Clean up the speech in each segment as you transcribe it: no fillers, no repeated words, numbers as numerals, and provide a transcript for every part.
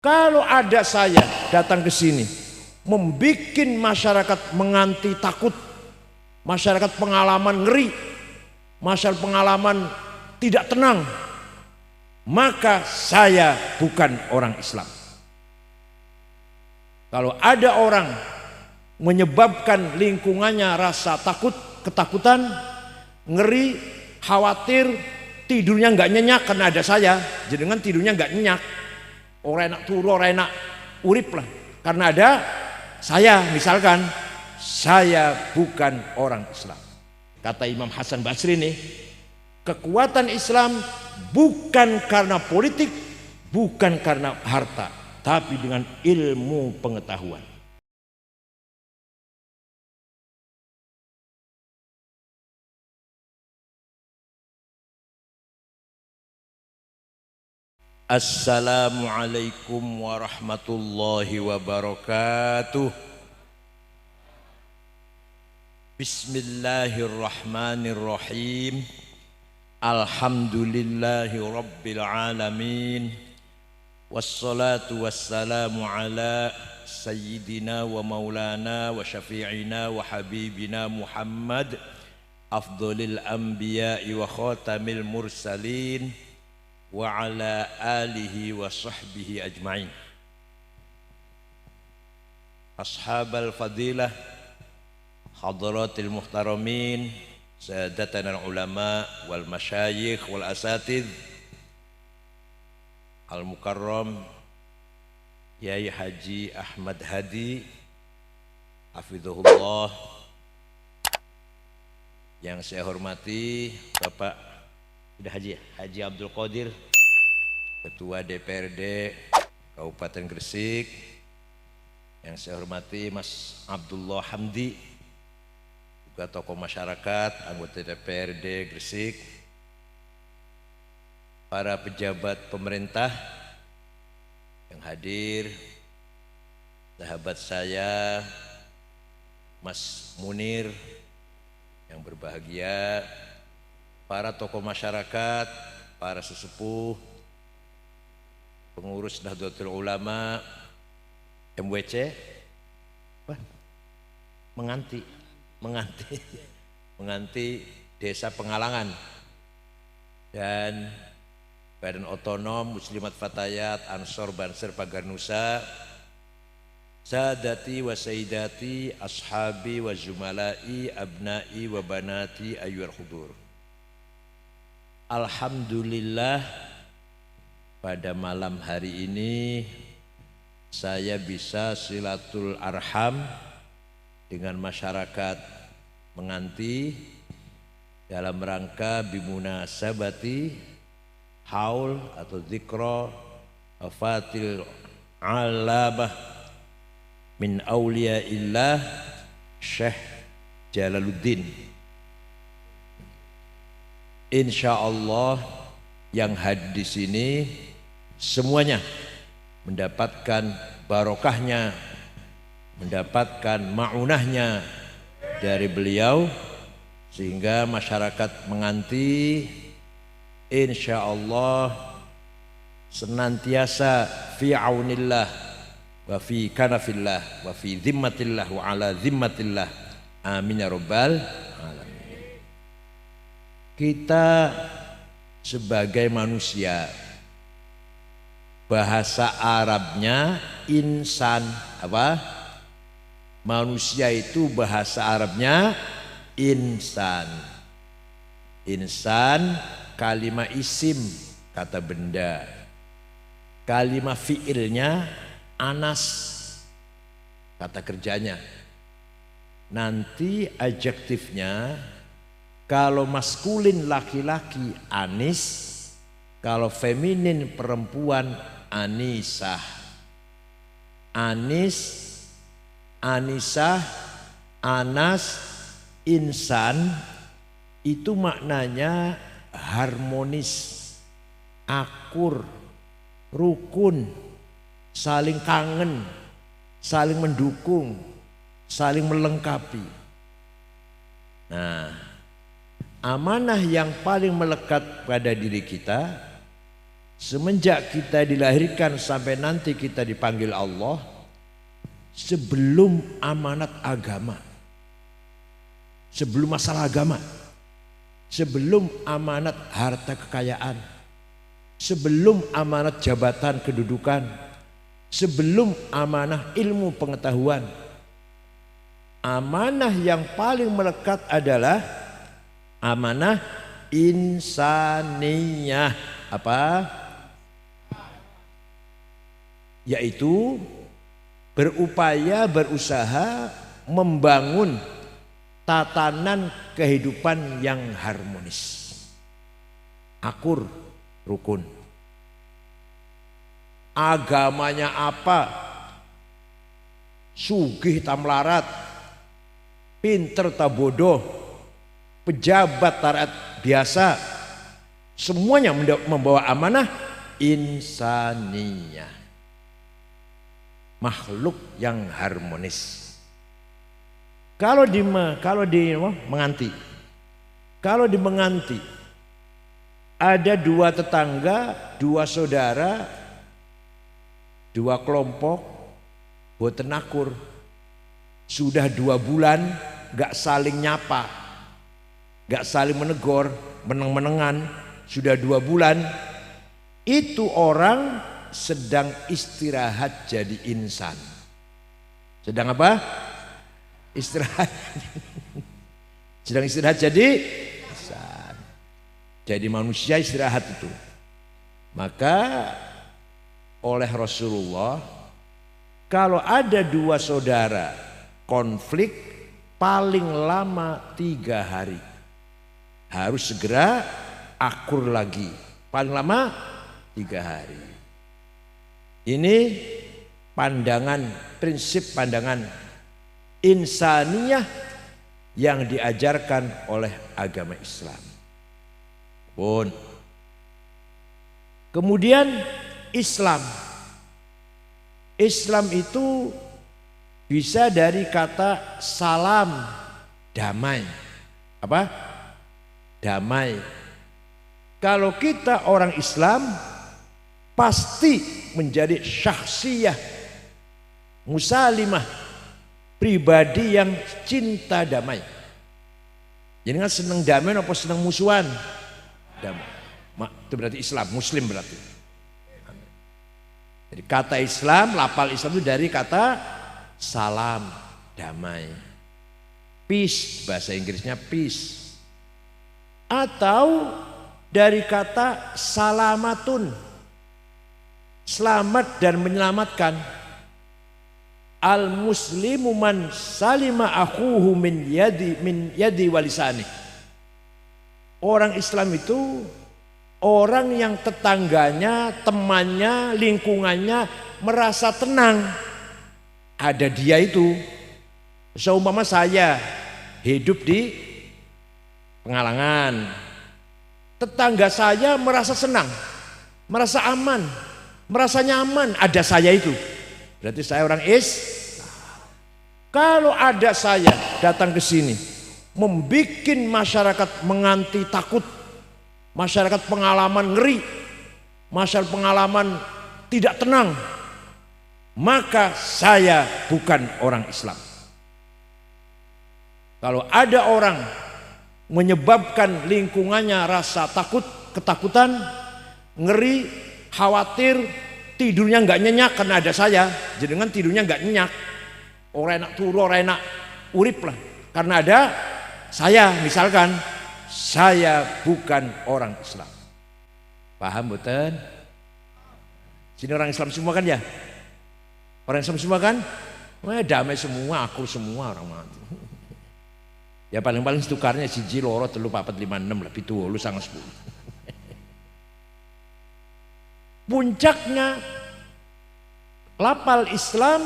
Kalau ada saya datang ke sini membuat masyarakat menganti takut, masyarakat pengalaman ngeri, masyarakat pengalaman tidak tenang, maka saya bukan orang Islam. Kalau ada orang menyebabkan lingkungannya rasa takut, ketakutan, ngeri, khawatir, tidurnya nggak nyenyak karena ada saya, jadi dengan tidurnya nggak nyenyak, orang enak turu, orang enak urip lah, karena ada saya. Misalkan saya bukan orang Islam. Kata Imam Hasan Basri nih, kekuatan Islam bukan karena politik, bukan karena harta, tapi dengan ilmu pengetahuan. Assalamualaikum warahmatullahi wabarakatuh. Bismillahirrahmanirrahim. Alhamdulillahi rabbil alamin. Wassalatu wassalamu ala sayyidina wa maulana wa syafi'ina wa habibina Muhammad, afdhalil anbiya'i wa khatamil mursalin, wa ala alihi wa sahbihi ajma'in. Ashabal fadilah, hadratil muhtaramin, sadatana ulama wal masyayikh wal asatidh, al mukarram Yai Haji Ahmad Hadi hafizahullah, yang saya hormati Bapak udah Haji ya? Haji Abdul Qadir, Ketua DPRD Kabupaten Gresik. Yang saya hormati Mas Abdullah Hamdi, juga tokoh masyarakat, anggota DPRD Gresik. Para pejabat pemerintah yang hadir, sahabat saya Mas Munir yang berbahagia, para tokoh masyarakat, para sesepuh, pengurus Nahdlatul Ulama, MWC, menganti Desa Pengalangan, dan Badan Otonom Muslimat Fatayat Ansor Banser Pagar Nusa, sadati wa sayyidati ashabi wa zumalai abnai wa banati ayyuhal hudur. Alhamdulillah, pada malam hari ini saya bisa silatul arham dengan masyarakat menganti dalam rangka bimunasabati haul atau dzikra wafatil alabah min auliyaillah Syekh Jalaluddin. Insya Allah yang hadir di sini semuanya mendapatkan barokahnya, mendapatkan ma'unahnya dari beliau, sehingga masyarakat menganti insya Allah senantiasa fi aunillah wa fi kanafillah wa fi zimmatillah wa ala zimmatillah, amin ya rabbal alamin. Kita sebagai manusia, bahasa Arabnya insan, apa? Manusia itu bahasa Arabnya insan. Insan kalimah isim, kata benda. Kalimah fi'ilnya anas, kata kerjanya. Nanti adjektifnya, kalau maskulin laki-laki anis, kalau feminin perempuan anisah. Anis, anisah, anas, insan itu maknanya harmonis, akur, rukun, saling kangen, saling mendukung, saling melengkapi. Nah, amanah yang paling melekat pada diri kita Semenjak kita dilahirkan sampai nanti kita dipanggil Allah, sebelum amanat agama, sebelum masalah agama, sebelum amanat harta kekayaan, sebelum amanat jabatan kedudukan, sebelum amanah ilmu pengetahuan, amanah yang paling melekat adalah amanah insaniyah. Apa? Yaitu berupaya, berusaha membangun tatanan kehidupan yang harmonis, akur, rukun. Agamanya apa? Sugih ta melarat, pinter ta bodoh, pejabat ta rakyat biasa, semuanya membawa amanah insaniyah, makhluk yang harmonis. Kalau di Menganti ada dua tetangga, dua saudara, dua kelompok boten akur, sudah 2 bulan gak saling nyapa, gak saling menegur, meneng-menengan, sudah 2 bulan. Itu orang sedang istirahat jadi insan. Sedang apa? Istirahat. Sedang istirahat jadi insan. Jadi manusia istirahat itu. Maka oleh Rasulullah, kalau ada 2 saudara konflik paling lama 3 hari, harus segera akur lagi. Paling lama 3 hari. Ini prinsip pandangan insaniyah yang diajarkan oleh agama Islam. Kemudian Islam itu bisa dari kata salam, damai. Apa? Damai. Kalau kita orang Islam pasti menjadi syakhsiyah musalimah, pribadi yang cinta damai. Jadi kan senang damai apa senang musuhan? Damai. Itu berarti Islam, Muslim berarti. Jadi kata Islam, lafal Islam itu dari kata salam, damai. Peace, bahasa Inggrisnya peace. Atau dari kata salamatun, selamat dan menyelamatkan. Al muslimu man salima akhuhu min yadi walisani. Orang Islam itu orang yang tetangganya, temannya, lingkungannya merasa tenang. Ada dia itu. Seumpama saya hidup di Pengalangan, tetangga saya merasa senang, merasa aman, merasa nyaman, ada saya itu. Berarti saya orang Kalau ada saya datang ke sini, membuat masyarakat Menganti takut, masyarakat pengalaman ngeri, masyarakat pengalaman tidak tenang, maka saya bukan orang Islam. Kalau ada orang menyebabkan lingkungannya rasa takut, ketakutan, ngeri, khawatir, tidurnya nggak nyenyak karena ada saya, jadi kan tidurnya nggak nyenyak, orang enak turu, orang enak urip lah, karena ada saya. Misalkan saya bukan orang Islam, paham betul? Sini orang Islam semua kan ya, orang Islam semua kan, damai semua, akur semua orang mati. Ya paling-paling tukarnya 1, 2, 3, 4, 5, 6 lebih tua, lu sangat 10. Puncaknya lafal Islam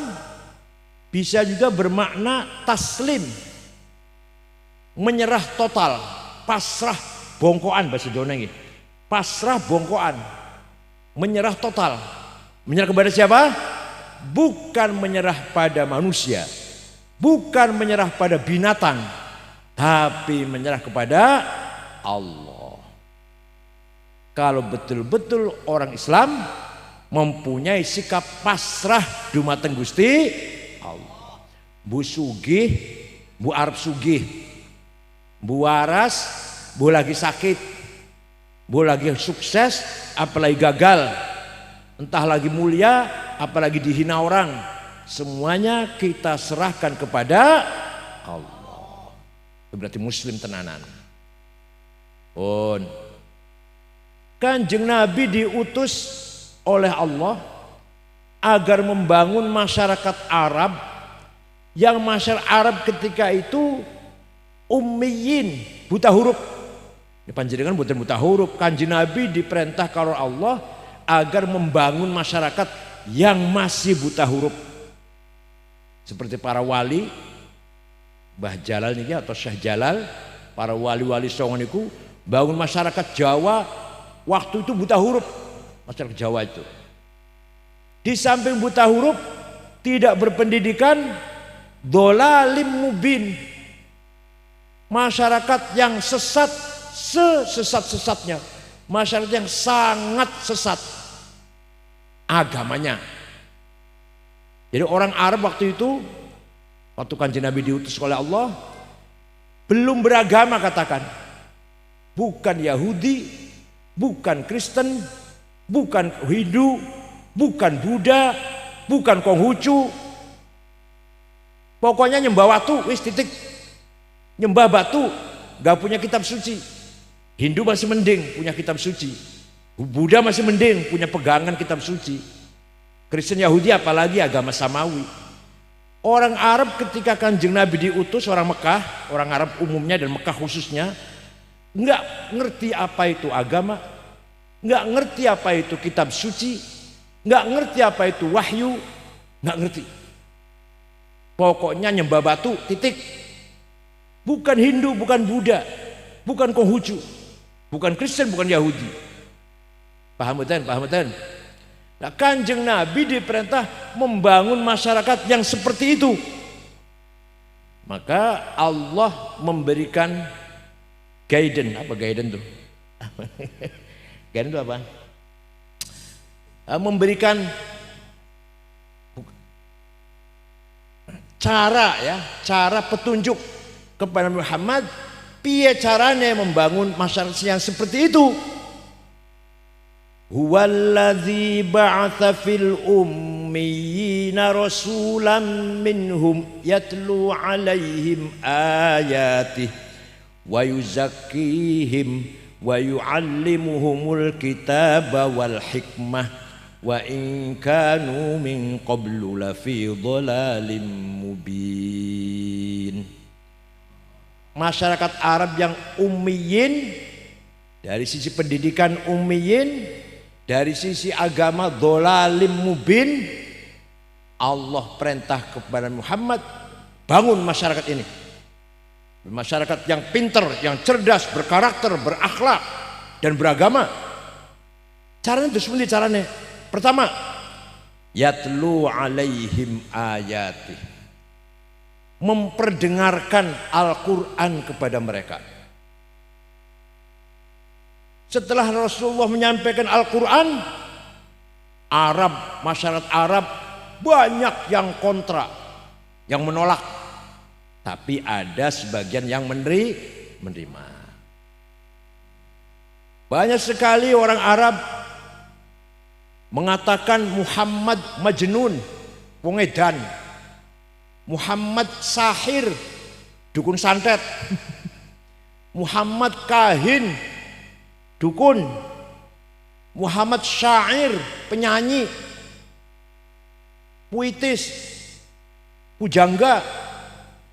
bisa juga bermakna taslim, menyerah total, pasrah bongkoan bahasa Jawa ini. Pasrah bongkoan, menyerah total. Menyerah kepada siapa? Bukan menyerah pada manusia, bukan menyerah pada binatang, tapi menyerah kepada Allah. Kalau betul-betul orang Islam mempunyai sikap pasrah dumateng Gusti Allah. Bu sugih, bu arep sugih, bu waras, bu lagi sakit, bu lagi sukses, apalagi gagal, entah lagi mulia, apalagi dihina orang, semuanya kita serahkan kepada Allah. Itu berarti muslim tenanan. Kanjeng Nabi diutus oleh Allah agar membangun masyarakat Arab, yang masyarakat Arab ketika itu ummiyin, buta huruf. Ini panjenengan bukan buta huruf. Kanjeng Nabi diperintah kalau Allah agar membangun masyarakat yang masih buta huruf. Seperti para wali, Mbah Jalal niki atau Syekh Jalal, para wali-wali songon niku bangun masyarakat Jawa waktu itu buta huruf. Masyarakat Jawa itu di samping buta huruf, tidak berpendidikan, dhalalim mubin, masyarakat yang sesat sesat-sesatnya, masyarakat yang sangat sesat agamanya. Jadi orang Arab waktu itu, waktu Kanjeng Nabi diutus oleh Allah, belum beragama, katakan, bukan Yahudi, bukan Kristen, bukan Hindu, bukan Buddha, bukan Konghucu, pokoknya nyembah batu, wis titik. Nyembah batu, gak punya kitab suci. Hindu masih mending punya kitab suci, Buddha masih mending punya pegangan kitab suci, Kristen Yahudi apalagi agama samawi. Orang Arab ketika Kanjeng Nabi diutus, orang Mekah, orang Arab umumnya dan Mekah khususnya, nggak ngerti apa itu agama, nggak ngerti apa itu kitab suci, nggak ngerti apa itu wahyu, nggak ngerti. Pokoknya nyembah batu, titik. Bukan Hindu, bukan Buddha, bukan Konghucu, bukan Kristen, bukan Yahudi. Paham betul? Paham betul? Nah, Kanjeng Nabi diperintah membangun masyarakat yang seperti itu. Maka Allah memberikan guidance. Apa guidance tuh? Guidance itu apa? Memberikan cara, ya, cara petunjuk kepada Muhammad, piye carane membangun masyarakat yang seperti itu. Huwallazi ba'atsa fil ummiyina rasulan minhum yatlu 'alaihim ayatihi wa yuzakkihim wa yu'allimuhumul kitaba wal hikmah wa in kanu min qablu lafi dhalalim mubin. Masyarakat Arab yang ummiyin, dari sisi pendidikan ummiyin, dari sisi agama dhalalim mubin, Allah perintah kepada Muhammad, bangun masyarakat ini. Masyarakat yang pinter, yang cerdas, berkarakter, berakhlak dan beragama. Caranya itu seperti caranya. Pertama, yatlu alaihim ayati, memperdengarkan Al-Quran kepada mereka. Setelah Rasulullah menyampaikan Al-Quran, masyarakat Arab banyak yang kontra, yang menolak, tapi ada sebagian yang menerima. Banyak sekali orang Arab mengatakan Muhammad majnun, wong edan, Muhammad sahir, dukun santet, Muhammad kahin, dukun, Muhammad syair, penyanyi, puitis, pujangga.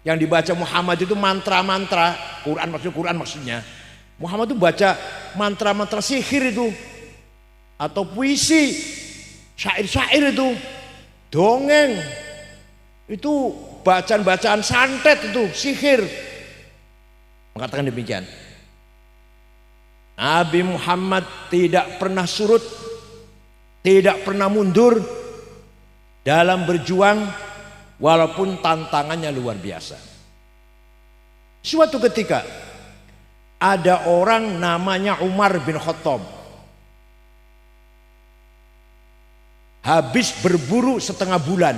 Yang dibaca Muhammad itu mantra-mantra, Quran maksudnya. Muhammad itu baca mantra-mantra sihir itu, atau puisi, syair-syair itu, dongeng, itu bacaan-bacaan santet itu, sihir. Mengatakan demikian. Nabi Muhammad tidak pernah surut, tidak pernah mundur dalam berjuang, walaupun tantangannya luar biasa. Suatu ketika ada orang namanya Umar bin Khattab. habis berburu setengah bulan,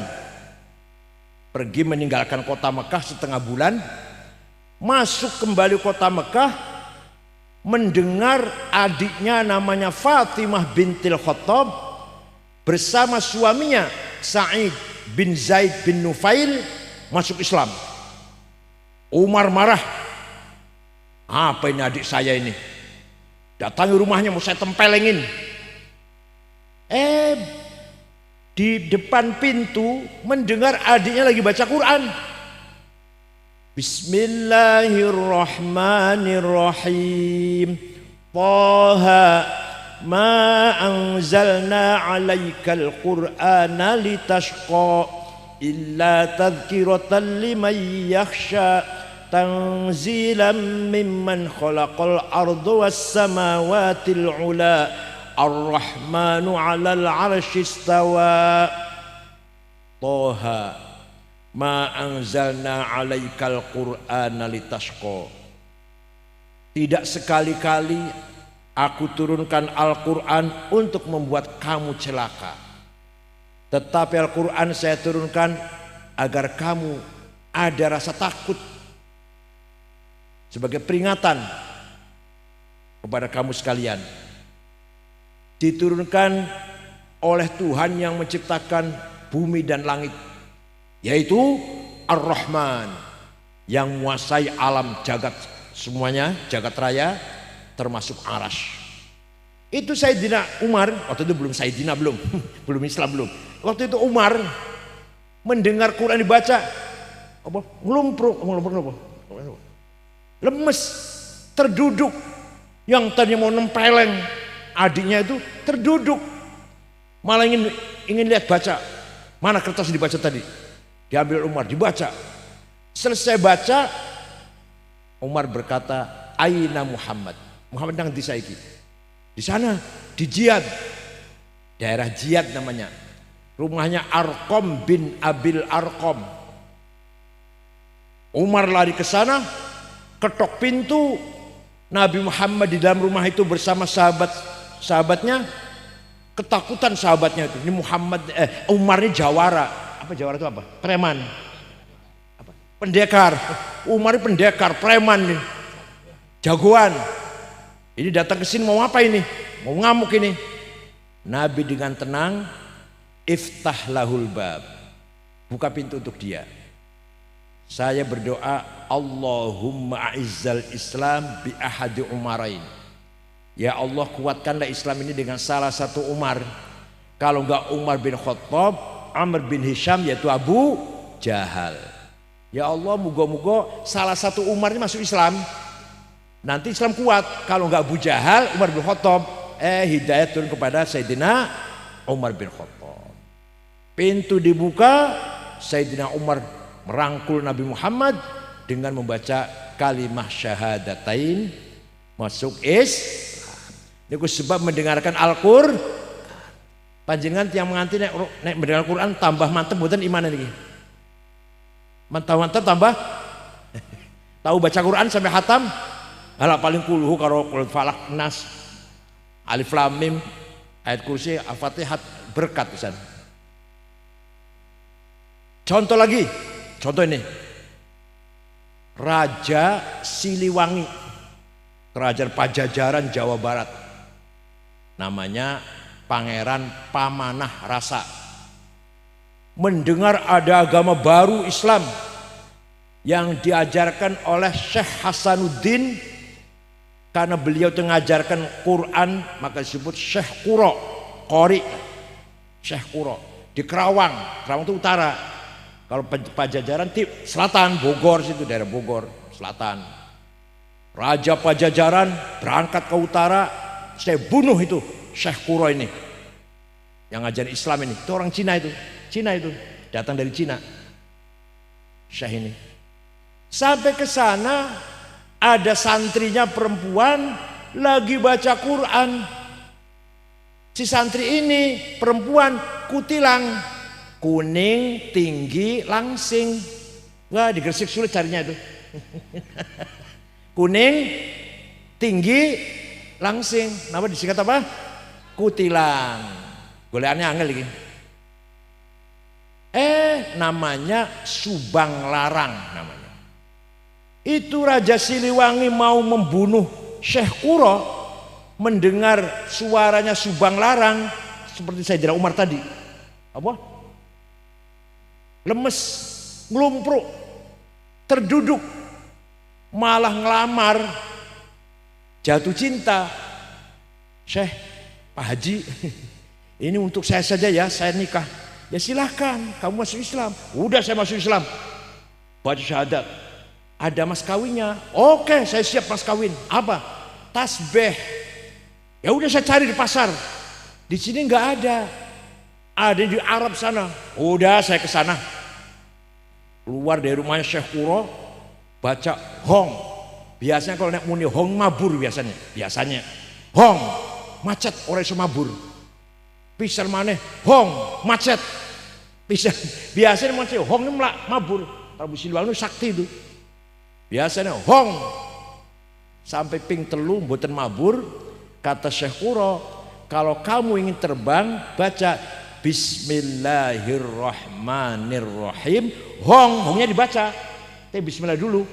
pergi meninggalkan kota Mekah setengah bulan, masuk kembali kota Mekah, mendengar adiknya namanya Fatimah bintil Khattab bersama suaminya Sa'id bin Zaid bin Nufail masuk Islam. Umar marah, apa ini adik saya ini, datangi rumahnya mau saya tempelengin. Di depan pintu mendengar adiknya lagi baca Quran. Bismillahirrahmanirrahim. Taha ma anzalna 'alaikal qur'ana litashqa illa tadhkiratan liman yakhsha tanzilan mimman khalaqal arda was samawatil 'ula ar-rahmanu 'alal 'arsy istawa. Taha ma anzalna 'alaikal qur'ana litashqa. Tidak sekali-kali aku turunkan Al-Qur'an untuk membuat kamu celaka, tetapi Al-Qur'an saya turunkan agar kamu ada rasa takut, sebagai peringatan kepada kamu sekalian. Diturunkan oleh Tuhan yang menciptakan bumi dan langit, yaitu Ar-Rahman, yang menguasai alam jagat semuanya, jagat raya termasuk Arash. Itu Sayyidina Umar, waktu itu belum Sayyidina, belum Islam belum. Waktu itu Umar mendengar Quran dibaca, lemes, terduduk. Yang tadi mau nempeleng adiknya itu terduduk, malah ingin lihat baca. Mana kertas dibaca tadi? Diambil Umar, dibaca. Selesai baca, Umar berkata, Aina Muhammad. Muhammad nang di saiki. Di sana, di Jiyad, daerah Jiyad namanya. Rumahnya Arqam bin Abil Arqam. Umar lari ke sana, ketok pintu. Nabi Muhammad di dalam rumah itu bersama sahabatnya. Ketakutan sahabatnya itu. Ini Umar ini jawara. Apa jawara itu apa? Preman. Apa? Pendekar. Umar ini pendekar, preman nih. Jagoan. Ini datang ke sini mau apa ini? Mau ngamuk ini. Nabi dengan tenang, iftah lahul bab. Buka pintu untuk dia. Saya berdoa, Allahumma a'izzal Islam bi ahadi umarain. Ya Allah, kuatkanlah Islam ini dengan salah satu Umar. Kalau enggak Umar bin Khattab, Amr bin Hisham, yaitu Abu Jahal. Ya Allah, moga-moga salah satu Umar ini masuk Islam. Nanti Islam kuat. Kalau enggak Abu Jahal, Umar bin Khattab. Hidayah turun kepada Sayyidina Umar bin Khattab. Pintu dibuka, Sayyidina Umar merangkul Nabi Muhammad dengan membaca kalimah syahadatain, masuk Islam. Niku sebab mendengarkan Al-Qur'an. Panjenengan tiang menganti nek mendengar Al-Qur'an tambah mantep mboten iman niki. Mantap tambah. Tahu baca Quran sampai khatam? Alah paling kuluhu karo qul falak nas. Alif lam mim, ayat kursi, Al-Fatihah berkat pisan. Contoh lagi. Contoh ini. Raja Siliwangi, kerajaan Pajajaran Jawa Barat. Namanya Pangeran Pamanah Rasa. Mendengar ada agama baru Islam yang diajarkan oleh Syekh Hasanuddin, karena beliau mengajarkan Quran maka disebut Syekh Qura, Qori, Syekh Qura di Kerawang. Kerawang itu utara. Kalau Pajajaran di selatan, Bogor situ, daerah Bogor selatan. Raja Pajajaran berangkat ke utara, saya bunuh itu Syekh Qura ini yang ngajarin Islam ini. Itu orang Cina itu datang dari Cina. Syekh ini sampai ke sana, ada santrinya perempuan lagi baca Quran. Si santri ini perempuan kutilang, kuning, tinggi, langsing. Wah, di Gresik sulit carinya itu. Kuning, tinggi, langsing. Nama disingkat apa? Kutilang. Goleannya angel lagi. namanya Subang Larang namanya. Itu Raja Siliwangi mau membunuh Syekh Kuro, mendengar suaranya Subang Larang seperti Sayyidina Umar tadi. Apa? Lemes, ngelumpruk, terduduk, malah ngelamar, jatuh cinta. Syekh, Pak Haji, ini untuk saya saja ya, saya nikah. Ya silahkan, kamu masuk Islam. Udah saya masuk Islam, baca syahadat. Ada mas kawinnya. Oke, saya siap mas kawin. Apa? Tasbih. Ya udah saya cari di pasar. Di sini nggak ada. Ada di Arab sana. Udah saya ke sana. Keluar dari rumahnya Syekh Kuro, baca hong. Biasanya kalau naik muni hong mabur biasanya. Biasanya hong macet orang iso mabur. Pisan maneh hong macet. Pisan biasanya macet hong ini mabur. Prabu Siliwangi sakti itu. Biasanya hong sampai ping telu mboten mabur. Kata Syekh Kuro, kalau kamu ingin terbang baca Bismillahirrahmanirrahim. Hongnya dibaca. Bismillah dulu.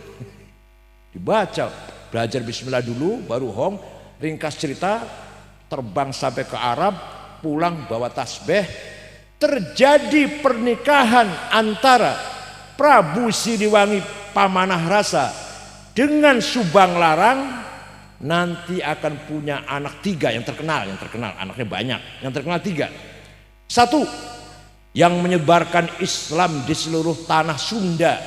Dibaca, belajar bismillah dulu baru hong. Ringkas cerita, terbang sampai ke Arab, pulang bawa tasbih. Terjadi pernikahan antara Prabu Siliwangi Pamanah Rasa dengan Subang Larang. Nanti akan punya anak 3 yang terkenal, anaknya banyak, yang terkenal 3. 1 yang menyebarkan Islam di seluruh tanah Sunda,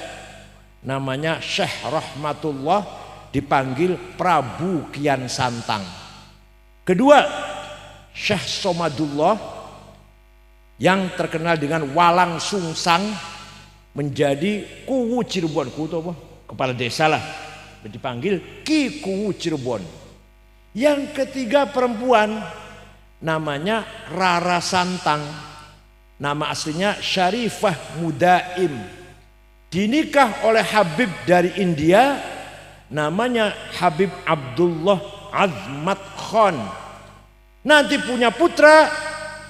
namanya Syekh Rahmatullah, dipanggil Prabu Kian Santang. Kedua, Syekh Somadullah yang terkenal dengan Walang Sungsang, menjadi Kuwu Cirebon. Kuwu itu apa? Kepala desa lah, dipanggil Ki Kuwu Cirebon. Yang ketiga perempuan, namanya Rara Santang, nama aslinya Syarifah Mudaim, dinikah oleh Habib dari India, namanya Habib Abdullah Azmat Khan. Nanti punya putra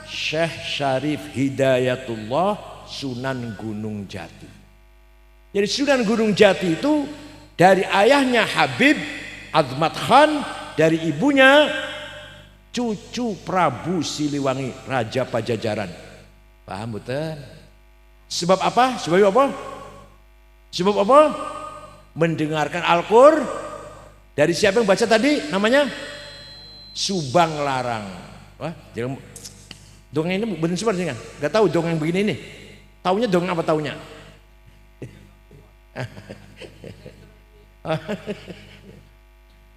Syekh Syarif Hidayatullah Sunan Gunung Jati. Jadi Sunan Gunung Jati itu dari ayahnya Habib Azmat Khan, dari ibunya cucu Prabu Siliwangi Raja Pajajaran. Paham betul? Sebab apa? Sebab apa? Mendengarkan Al-Qur'an dari siapa yang baca tadi? Namanya Subang Larang. Wah, jangan dongeng ini benar sebar sih kan? Gak tahu dongeng begini nih. Taunya dongeng apa taunya?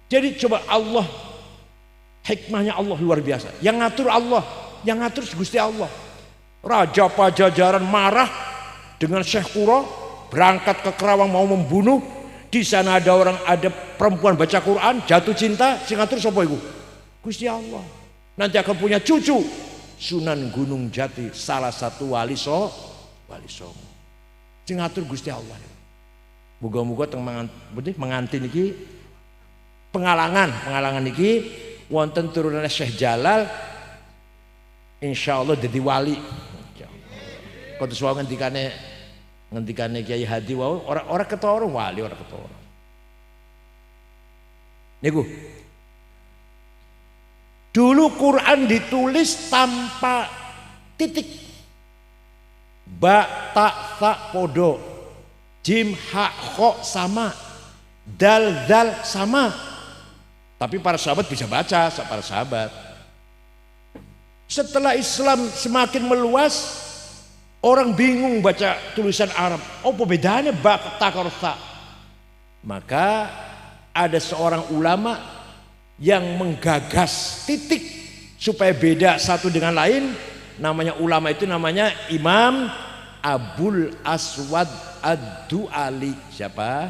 Jadi coba Allah, hikmahnya Allah luar biasa. Yang ngatur Allah, yang ngatur Gusti Allah. Raja Pajajaran marah dengan Syekh Kuro, berangkat ke Kerawang mau membunuh. Di sana ada perempuan baca Quran, jatuh cinta, sing ngatur sapa iku? Gusti Allah. Nanti akan punya cucu Sunan Gunung Jati, salah satu wali songo. Sing ngatur Gusti Allah. Muga-muga teng mengantin iki pengalangan iki wonten turunan Syekh Jalal, insyaallah dadi wali. Kados wae ngendikane Kiai Hadi wae ora ketara wali, ora ketara. Niku dulu Quran ditulis tanpa titik. Ba ta sa podo, jim ha kho sama, dal dal sama. Tapi para sahabat bisa baca, para sahabat. Setelah Islam semakin meluas, orang bingung baca tulisan Arab. Apa bedanya ba ta karo sa? Maka ada seorang ulama yang menggagas titik supaya beda satu dengan lain. Namanya ulama itu namanya Imam Abul Aswad Ad-Du'ali. Siapa?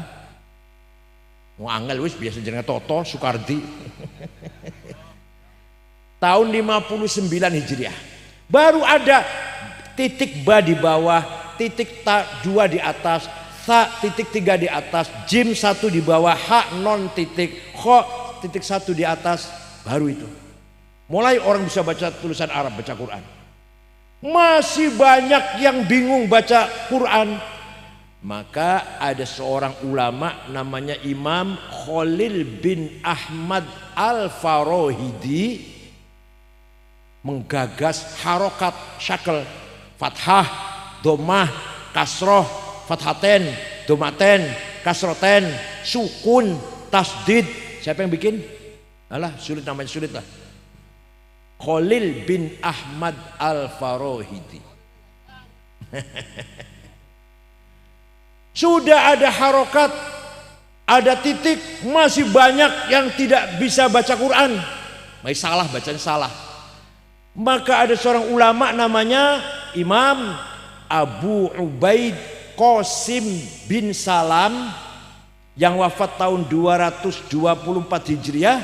Mau angel wis biasa jenenge Toto Soekardi. Tahun 59 Hijriah. Baru ada titik ba di bawah, titik ta 2 di atas, sa titik 3 di atas, jim 1 di bawah, ha non titik, kho titik 1 di atas, baru itu. Mulai orang bisa baca tulisan Arab, baca Quran. Masih banyak yang bingung baca Quran. Maka ada seorang ulama namanya Imam Khalil bin Ahmad Al-Farahidi menggagas harokat syakl, fathah, domah, kasroh, fathaten, domaten, kasroten, sukun, tasdid. Siapa yang bikin? Alah, sulit, namanya sulit lah. Khalil bin Ahmad Al-Farahidi. Sudah ada harokat, ada titik, masih banyak yang tidak bisa baca Quran. Masih salah, bacanya salah. Maka ada seorang ulama namanya Imam Abu Ubaid Qasim bin Salam yang wafat tahun 224 Hijriah,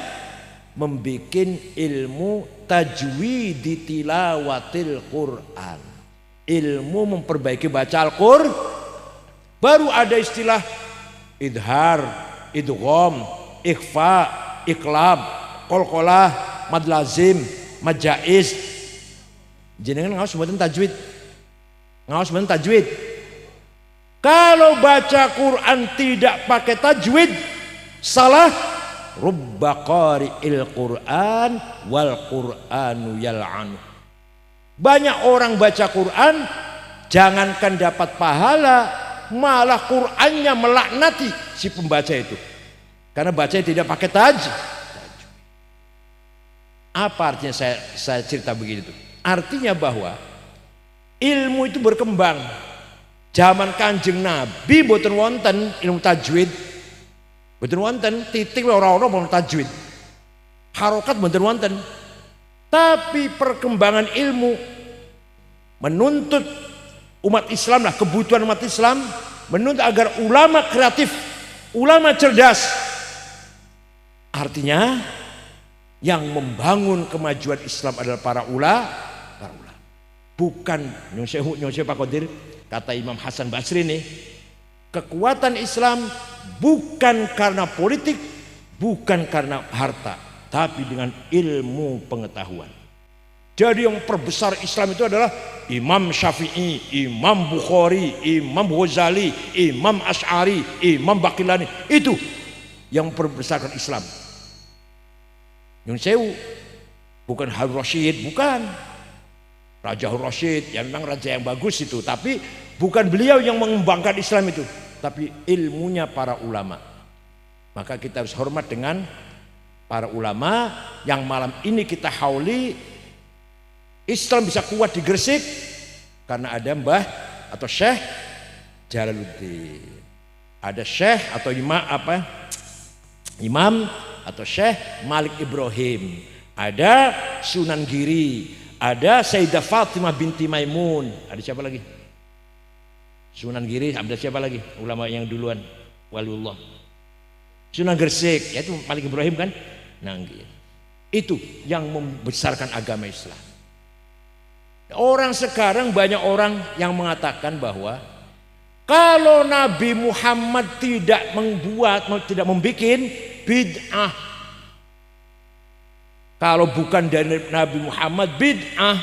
membikin ilmu tajwid tilawatil Quran, ilmu memperbaiki baca Al-Quran. Baru ada istilah idhar, idgham, ikhfa, iklab, qalqalah, mad lazim, mad jaiz. Jenengan ngaos mboten tajwid? Ngaos mboten tajwid? Kalau baca Quran tidak pakai tajwid, salah. Rubba qari'il Quran wal Qur'anu yal'anu. Banyak orang baca Quran, jangankan dapat pahala, malah Qur'annya melaknati si pembaca itu, karena bacanya tidak pakai tajwid. Apa artinya saya cerita begitu? Artinya bahwa ilmu itu berkembang. Zaman Kanjeng Nabi boten wonten ilmu tajwid, boten wonten, titik ora-ora mau tajwid, harokat boten wonten. Tapi perkembangan ilmu menuntut umat Islam lah, kebutuhan umat Islam menuntut agar ulama kreatif, ulama cerdas. Artinya yang membangun kemajuan Islam adalah para ulama. Bukan nyose Pak Qadir, kata Imam Hasan Basri nih, kekuatan Islam bukan karena politik, bukan karena harta, tapi dengan ilmu pengetahuan. Jadi yang perbesar Islam itu adalah Imam Syafi'i, Imam Bukhari, Imam Ghazali, Imam Asy'ari, Imam Baqillani. Itu yang perbesarkan Islam. Nyun sewu, bukan Harun Rasyid, bukan Raja Harun Rasyid, yang memang raja yang bagus itu, tapi bukan beliau yang mengembangkan Islam itu, tapi ilmunya para ulama. Maka kita harus hormat dengan para ulama yang malam ini kita hauli. Islam bisa kuat di Gresik karena ada Mbah atau Syekh Jalaluddin, ada Syekh atau Imam atau Syekh Malik Ibrahim, ada Sunan Giri, ada Sayyidah Fatimah binti Maimun, ada siapa lagi? Sunan Giri, ada siapa lagi? Ulama yang duluan, waliullah. Sunan Gresik, yaitu Malik Ibrahim kan? Nanggi. Itu yang membesarkan agama Islam. Orang sekarang banyak orang yang mengatakan bahwa kalau Nabi Muhammad tidak membuat bid'ah, kalau bukan dari Nabi Muhammad bid'ah.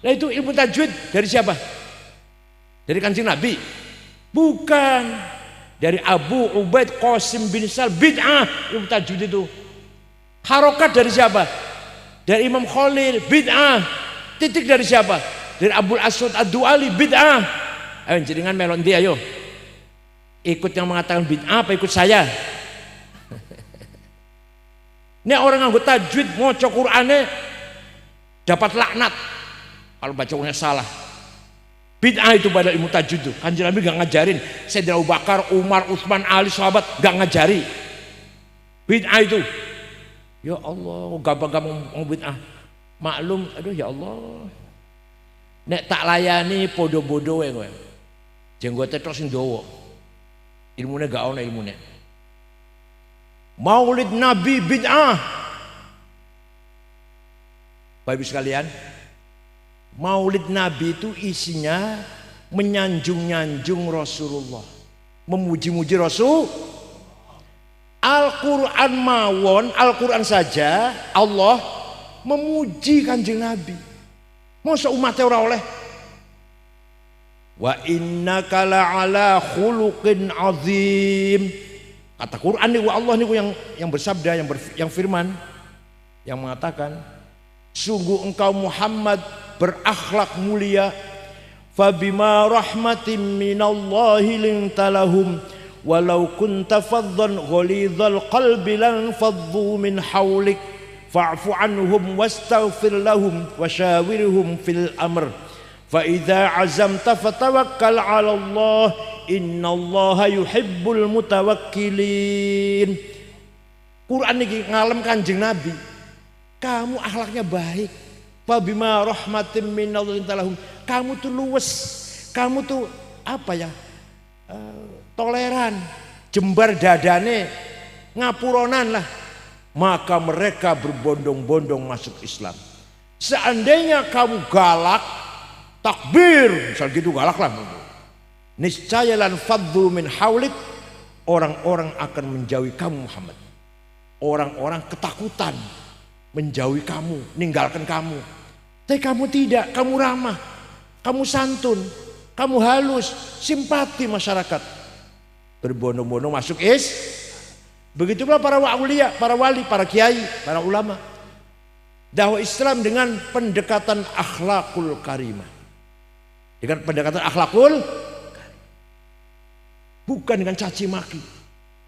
Nah itu ilmu tajwid dari siapa? Dari Kanjeng Nabi? Bukan. Dari Abu Ubaid Qasim bin Salam, bid'ah ilmu tajwid itu. Harokat dari siapa? Dari Imam Khalil, bid'ah. Titik dari siapa? Dari Abul Aswad Ad-Du'ali, bid'ah. Ayo jenengan melon dia, ayo. Ikut yang mengatakan bid'ah apa ikut saya? Ini orang nganggo tajwid maca Qur'ane dapat laknat kalau baca Qur'annya salah. Bid'ah itu pada ilmu tajwid itu. Kanjeng Nabi gak ngajarin. Sayyidina Abu Bakar, Umar, Utsman, Ali, sahabat gak ngajari. Bid'ah itu. Ya Allah, gampang-gampang ngomong bid'ah. Maklum, aduh ya Allah. Nek tak layani podo-bodo kowe. Jenggote tok sing dawa. Ilmune gak ono ilmune. Maulid Nabi bid'ah. Bapak Ibu sekalian, Maulid Nabi itu isinya menyanjung-nyanjung Rasulullah, memuji-muji Rasul. Al-Quran mawon, Al-Quran saja Allah memuji Kanjeng Nabi. Masa umatnya ora oleh? Wa innaka la'ala khuluqin azim. Kata Quran niku Allah niku yang bersabda, yang firman, yang mengatakan, sungguh engkau Muhammad berakhlak mulia. Fabima rahmatin minallahi linta lahum walau kunta faddan ghalidhal qalbi lan faddu min hawlik fa'fu anhum wastaghfir lahum wasyawirhum fil amr fa idza azamta fatawakkal 'ala Allah innallaha yuhibbul mutawakkilin. Quran niki ngalem Kanjeng Nabi, kamu akhlaknya baik. Fabima rahmatin minallahi lahum, kamu tuh luwes, kamu tuh apa ya, toleran, jembar dadane, ngapuronan lah. Maka mereka berbondong-bondong masuk Islam. Seandainya kamu galak, takbir, misal gitu galak lah, niscaya lan faddu min haulik, orang-orang akan menjauhi kamu Muhammad. Orang-orang ketakutan menjauhi kamu, ninggalkan kamu. Tapi kamu tidak, kamu ramah, kamu santun, kamu halus, simpati masyarakat. Berbondong-bondong masuk Begitu pula para aulia, para wali, para kiai, para ulama. Dakwah Islam dengan pendekatan akhlakul karimah. Dengan pendekatan akhlakul, bukan dengan caci maki,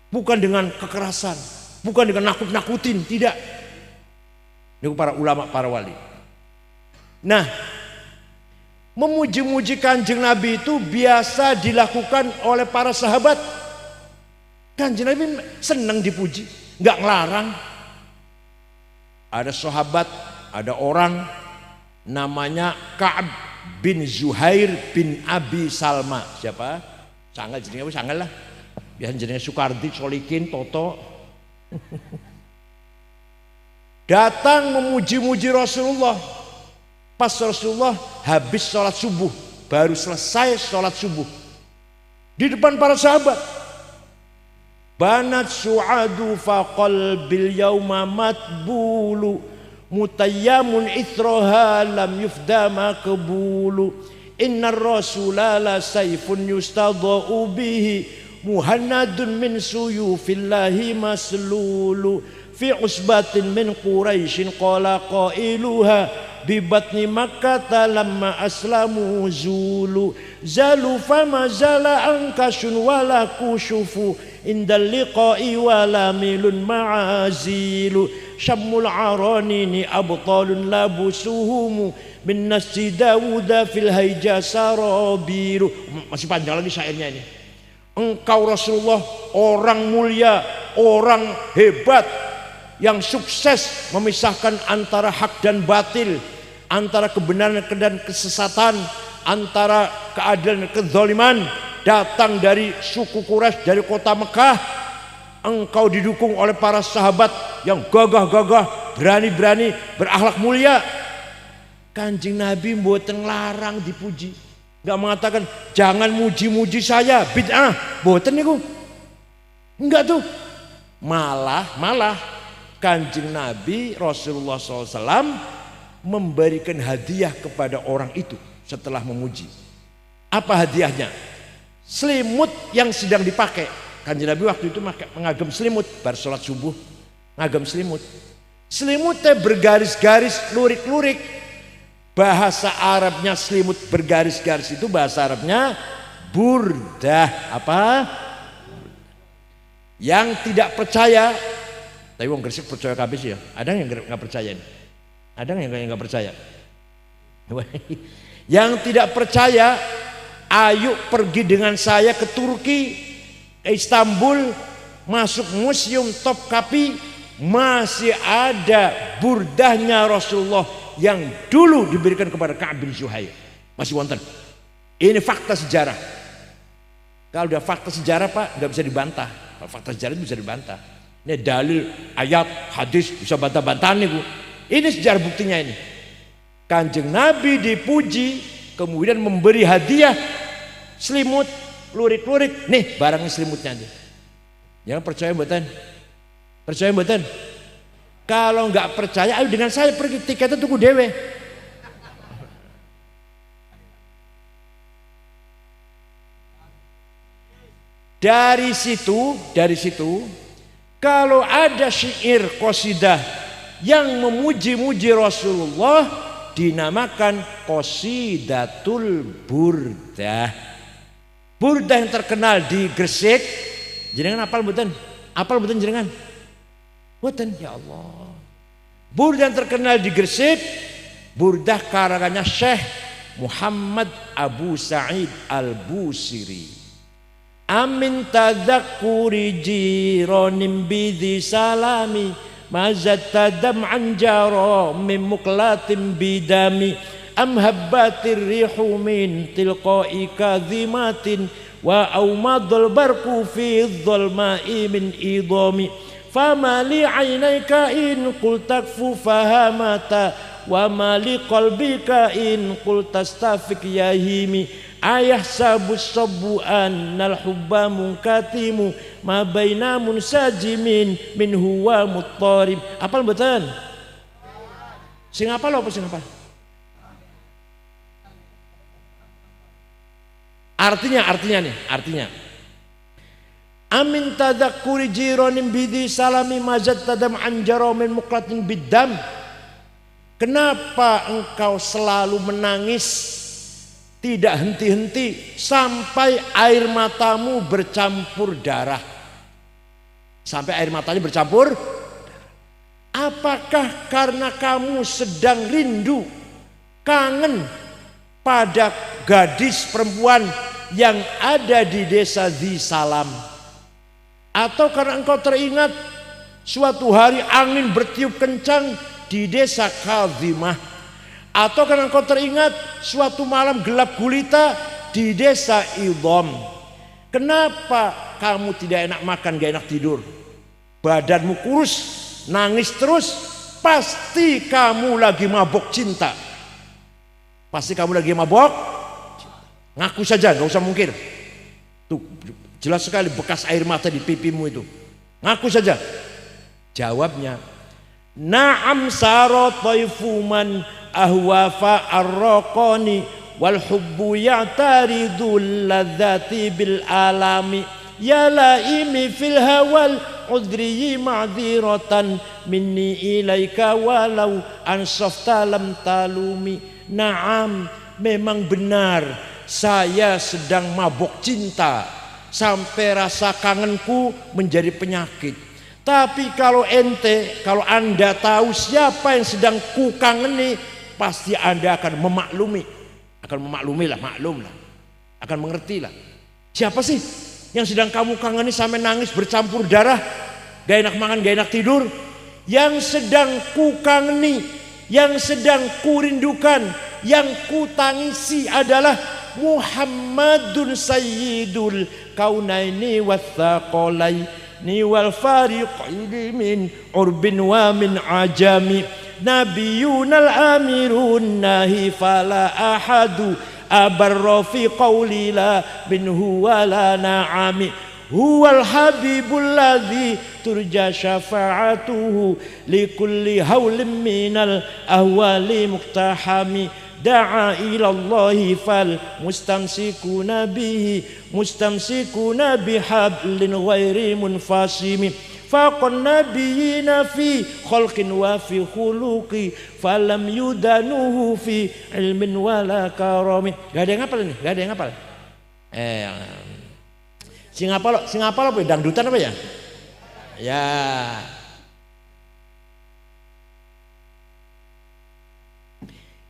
bukan dengan kekerasan, bukan dengan nakut-nakutin, tidak. Ini para ulama, para wali. Nah, memuji-muji Kanjeng Nabi itu biasa dilakukan oleh para sahabat. Kanjeng Nabi senang dipuji, nggak ngelarang. Ada sahabat, ada orang namanya Ka'ab bin Zuhair bin Abi Salma. Siapa? Sanggal jenenge apa? Sanggal lah. Biasa jenenge Sukardi, Solikin, Toto. Datang memuji-muji Rasulullah. Pas Rasulullah habis sholat subuh, baru selesai sholat subuh, di depan para sahabat, banat su'adu faqalbil yawma matbulu mutayyamun ithroha lam yufda makbulu innar rasula la sayfun yustadha'u bihi muhannadun min suyufillahi maslulu fi usbatin min quraishin qala qailuha bibatni Makkah lamma aslamu zulu zalu fama zala angkasun wala kushufu indal liqa'i wala milun ma'azilu syammul aranini abtalun labusuhumu min nasi Dawuda fil haija sarabiru. Masih panjang lagi syairnya ini. Engkau Rasulullah orang mulia, orang hebat, yang sukses memisahkan antara hak dan batil, antara kebenaran dan kesesatan, antara keadilan dan kezaliman, datang dari suku Quraisy, dari kota Mekah. Engkau didukung oleh para sahabat yang gagah-gagah, berani-berani, berakhlak mulia. Kanjeng Nabi mboten larang dipuji, nggak mengatakan jangan muji-muji saya, bid'ah, mboten niku. Enggak tuh. Malah Kanjeng Nabi Rasulullah SAW memberikan hadiah kepada orang itu setelah memuji. Apa hadiahnya? Selimut yang sedang dipakai. Kanjeng Nabi waktu itu mengagem selimut, bar sholat subuh ngagem selimut. Selimutnya bergaris-garis, lurik-lurik. Bahasa Arabnya selimut bergaris-garis itu bahasa Arabnya burdah. Apa? Yang tidak percaya, tapi wong Gresik percaya kabeh ya. Ada yang nggak percaya? Ada yang nggak percaya? Yang tidak percaya, ayo pergi dengan saya ke Turki, ke Istanbul, masuk museum Topkapi, masih ada burdahnya Rasulullah yang dulu diberikan kepada Ka'ab bin Zuhair. Masih wonten. Ini fakta sejarah. Kalau udah fakta sejarah Pak, nggak bisa dibantah. Kalau fakta sejarah itu bisa dibantah. Ini dalil, ayat, hadis bisa bantah-bantahan nih Bu. Ini sejarah buktinya ini. Kanjeng Nabi dipuji, kemudian memberi hadiah selimut, lurik-lurik. Nih barangnya selimutnya nih. Jangan percaya mboten. Percaya mboten? Kalau nggak percaya, ayo dengan saya pergi, tiketnya tuku dewe. Dari situ kalau ada syair qasidah yang memuji-muji Rasulullah dinamakan qasidatul burdah. Burdah yang terkenal di Gresik. Jenengan apal mboten? Apal mboten jenengan? Mboten, ya Allah. Burdah yang terkenal di Gresik, burdah karangannya Syekh Muhammad Abu Sa'id Al-Busiri. Amin tadzakkuri jironim bidhi salami mazat tadam anjaro min muklatim bidami am habbatir rihu min tilqai kadhimatin wa aumadul barku fi dhulma'i min idami fama li aynayka in qul takfu fahamata wa ma li qalbika in qul tastafik yahimi ayah sabus sabu annal hubba munkatimu ma baina munsajimin min huwa muttarib. Apal mboten? Sing apal apa sing apal? Artinya amin tadzakkuri jiranin bidhi salami mazat tadam anjaro min muqlatin biddam. Kenapa engkau selalu menangis tidak henti-henti sampai air matamu bercampur darah? Sampai air matanya bercampur darah. Apakah karena kamu sedang rindu, kangen pada gadis perempuan yang ada di desa Dhi Salam? Atau karena engkau teringat suatu hari angin bertiup kencang di desa Kadhimah? Atau karena engkau teringat suatu malam gelap gulita di desa Idham? Kenapa kamu tidak enak makan, gak enak tidur? Badanmu kurus, nangis terus. Pasti kamu lagi mabok cinta. Pasti kamu lagi mabok cinta. Ngaku saja, gak usah mungkir. Tuh jelas sekali bekas air mata di pipimu itu. Ngaku saja. Jawabnya, na'am saro taifuman ahwafa arraqani wal hubbu ya'taridul ladzati bil alami ya laimi fil hawal udri ma'dziratan minni ilaika walau ansafta lam talumi. Na'am, memang benar saya sedang mabok cinta sampai rasa kangenku menjadi penyakit. Tapi kalau anda tahu siapa yang sedang ku kangeni, pasti anda akan memaklumi. Maklum lah. Akan mengerti lah. Siapa sih yang sedang kamu kangeni sampai nangis bercampur darah, gak enak makan, gak enak tidur? Yang sedang ku kangeni, yang sedang ku rindukan, yang ku tangisi adalah Muhammadun Sayyidul Kaunaini wathaqalaini wal fariqaini min urbin wa min ajami nabiyunal amirun nahi fala ahadu abarra fi qawli la minhu wala na'ami huwal habibul ladzi turja syafa'atuhu likulli hawlim minal ahwali muqtahami da'a ilallahi fal mustamsikuna bihablin ghairi munfasimi faqan nabiyina fi khalqin wa fi khuluqi falam yudanuhu fi ilmin wala karami. Gak ada yang ngapal ini? Gak ada yang ngapal? Sing ngapal apa ya? Dangdutan apa ya? Ya.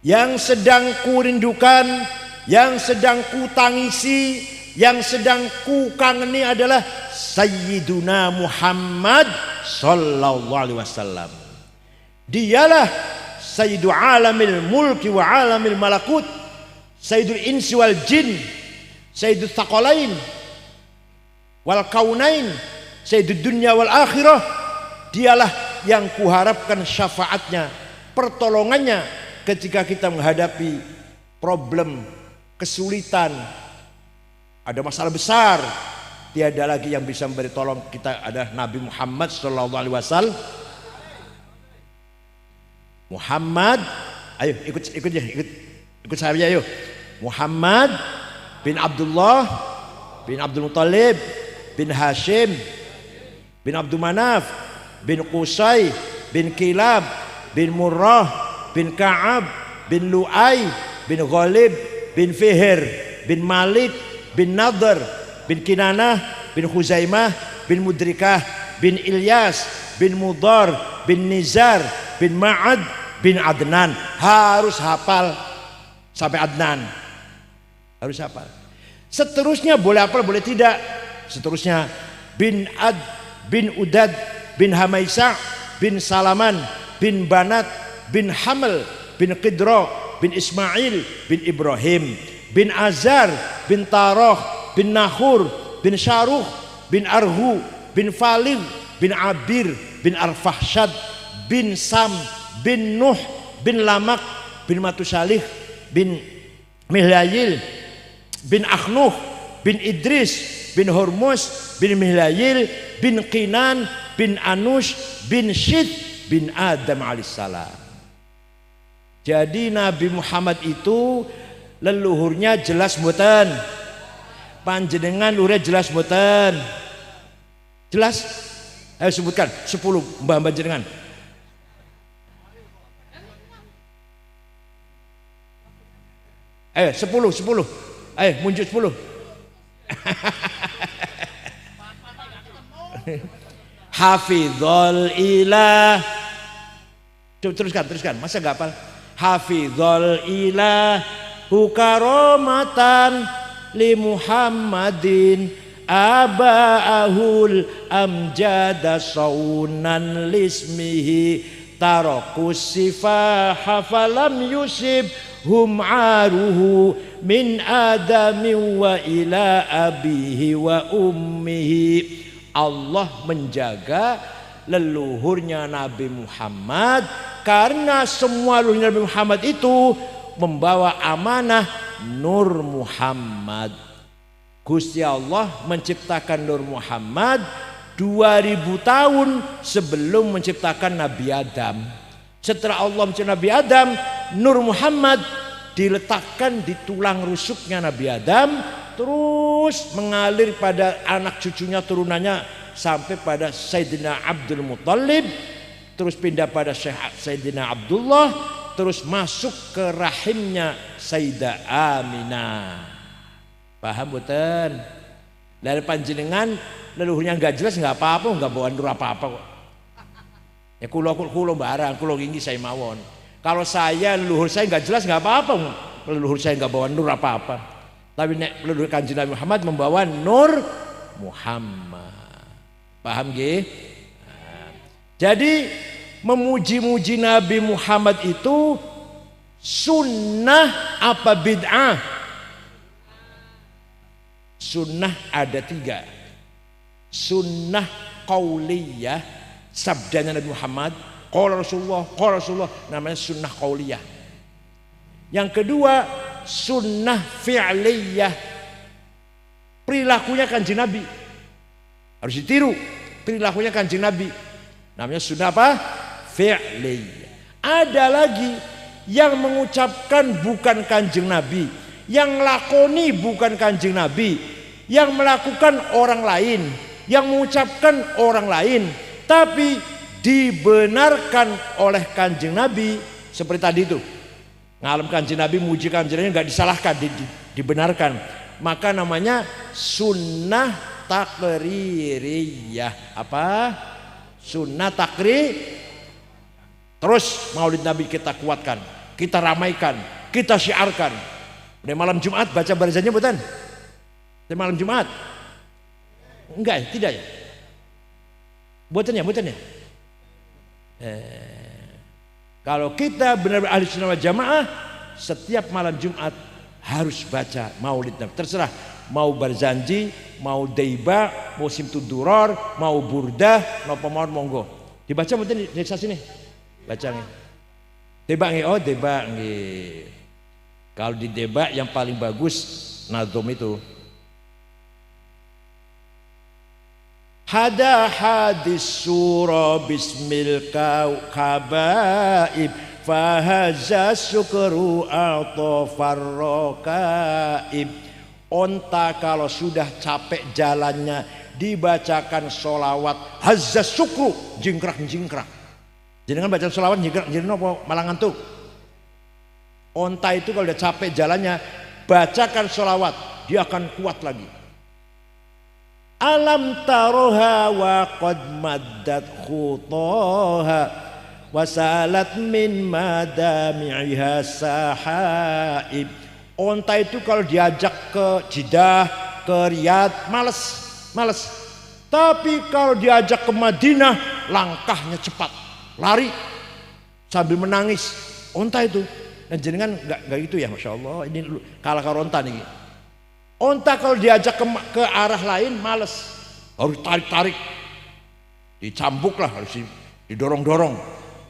Yang sedang ku rindukan, yang sedang ku tangisi, yang sedang ku kangeni adalah Sayyiduna Muhammad sallallahu alaihi wasallam. Dialah Sayyidu alamil mulki wa alamil malakut, Sayyidul insi wal jin, Sayyidul thaqalain wal kaunain, Sayyidud dunya wal akhirah. Dialah yang kuharapkan syafaatnya, pertolongannya ketika kita menghadapi problem, kesulitan, ada masalah besar. Tiada lagi yang bisa memberi tolong kita adalah Nabi Muhammad sallallahu alaihi wasallam. Muhammad, ayo ikut saya ayo. Muhammad bin Abdullah bin Abdul Muttalib bin Hashim bin Abdul Manaf bin Qusay bin Kilab bin Murrah bin Ka'ab bin Lu'ay bin Ghalib bin Fihr bin Malik bin Nadhr bin Kinanah bin Khuzaimah bin Mudrikah bin Ilyas bin Mudar bin Nizar bin Ma'ad bin Adnan. Harus hafal sampai Adnan, harus hafal. Seterusnya boleh hafal boleh tidak. Seterusnya bin Ad bin Udad bin Hamaisa bin Salaman bin Banat bin Hamel bin Qidra bin Ismail bin Ibrahim bin Azar bin Taroh bin Nahur bin Syaruh bin Arhu bin Falil bin Abir bin Arfahshad bin Sam bin Nuh bin Lamak bin Matusalih bin Mihlayil bin Akhnuh bin Idris bin Hormuz bin Mihlayil bin Qinan bin Anush bin Syid bin Adam alaihissalam. Jadi Nabi Muhammad itu leluhurnya jelas mboten? Panjenengan luhurnya jelas mboten? Jelas? Ayo sebutkan 10 mbah jenengan. Ayo 10. Ayo muncul 10. Hafizul ilah. Coba teruskan. Masa enggak hafal? Hafizul ilah hukaromatan li Muhammadin aba'ahul amjada saunan lismihi tarakus sifaha falam yusib hum aruhu min adami wa ila abihi wa ummihi. Allah menjaga leluhurnya Nabi Muhammad karena semua leluhur Nabi Muhammad itu membawa amanah Nur Muhammad. Gusti Allah menciptakan Nur Muhammad 2000 tahun sebelum menciptakan Nabi Adam. Setelah Allah menciptakan Nabi Adam, Nur Muhammad diletakkan di tulang rusuknya Nabi Adam, terus mengalir pada anak cucunya, turunannya sampai pada Sayyidina Abdul Muttalib, terus pindah pada Sayyidina Abdullah, terus masuk ke rahimnya Sayyidah Aminah. Paham betul? Dari panjenengan leluhurnya nggak jelas nggak apa-apa, nggak bawa nur apa-apa kok. Ya kulo barang, kulo ini saya mawon. Kalau saya leluhur saya nggak jelas nggak apa-apa, leluhur saya nggak bawa nur apa-apa. Tapi nek leluhur Kanjeng Nabi Muhammad membawa Nur Muhammad. Paham nggih? Nah, jadi memuji-muji Nabi Muhammad itu sunnah apa bid'ah? Sunnah ada 3. Sunnah qauliyah, sabdanya Nabi Muhammad, qala Rasulullah, namanya sunnah qauliyah. Yang kedua sunnah fi'liyah, perilakunya Kanjeng Nabi harus ditiru, perilakunya Kanjeng Nabi, namanya sunnah apa? Fi'liyah. Ada lagi yang mengucapkan bukan Kanjeng Nabi, yang lakoni bukan Kanjeng Nabi, yang melakukan orang lain, yang mengucapkan orang lain, tapi dibenarkan oleh Kanjeng Nabi. Seperti tadi itu, ngalam Kanjeng Nabi, muji Kanjeng Nabi, nggak disalahkan, dibenarkan. Maka namanya sunnah takririyah. Apa? Sunnah takrir. Terus maulid Nabi kita kuatkan, kita ramaikan, kita syiarkan. Di malam Jumat baca barzannya bukan? Di malam Jumat? Enggak ya, tidak ya? Buatan ya? Kalau kita benar-benar ahli sunnah wal jamaah, setiap malam Jumat harus baca maulid Nabi. Terserah mau barzanji, mau deiba, mau simtudurar, mau burdah, mau pemawon, monggo. Dibaca buatan di sini. Baca nih. Deba nih, oh deba nih. Kalau di deba yang paling bagus nazom itu. Hada hadis surah bismil kabaib fahaza syukru atofar rokaib. Onta kalau sudah capek jalannya dibacakan sholawat hazzas syukru jingkrak. Jenengan baca sholawat jingkrak apa malah ngantuk. Onta itu kalau udah capek jalannya bacakan sholawat dia akan kuat lagi. Alam taroha wa qad maddat khutaha wasalat min madami'iha sahaib. Onta itu kalau diajak ke Jeddah, ke Riyadh males. Tapi kalau diajak ke Madinah langkahnya cepat, lari sambil menangis. Onta itu. Nah jenengan enggak gitu ya, Masya Allah. Ini kalah karo onta nih. Onta kalau diajak ke arah lain males, harus tarik, dicambuk lah, harus didorong.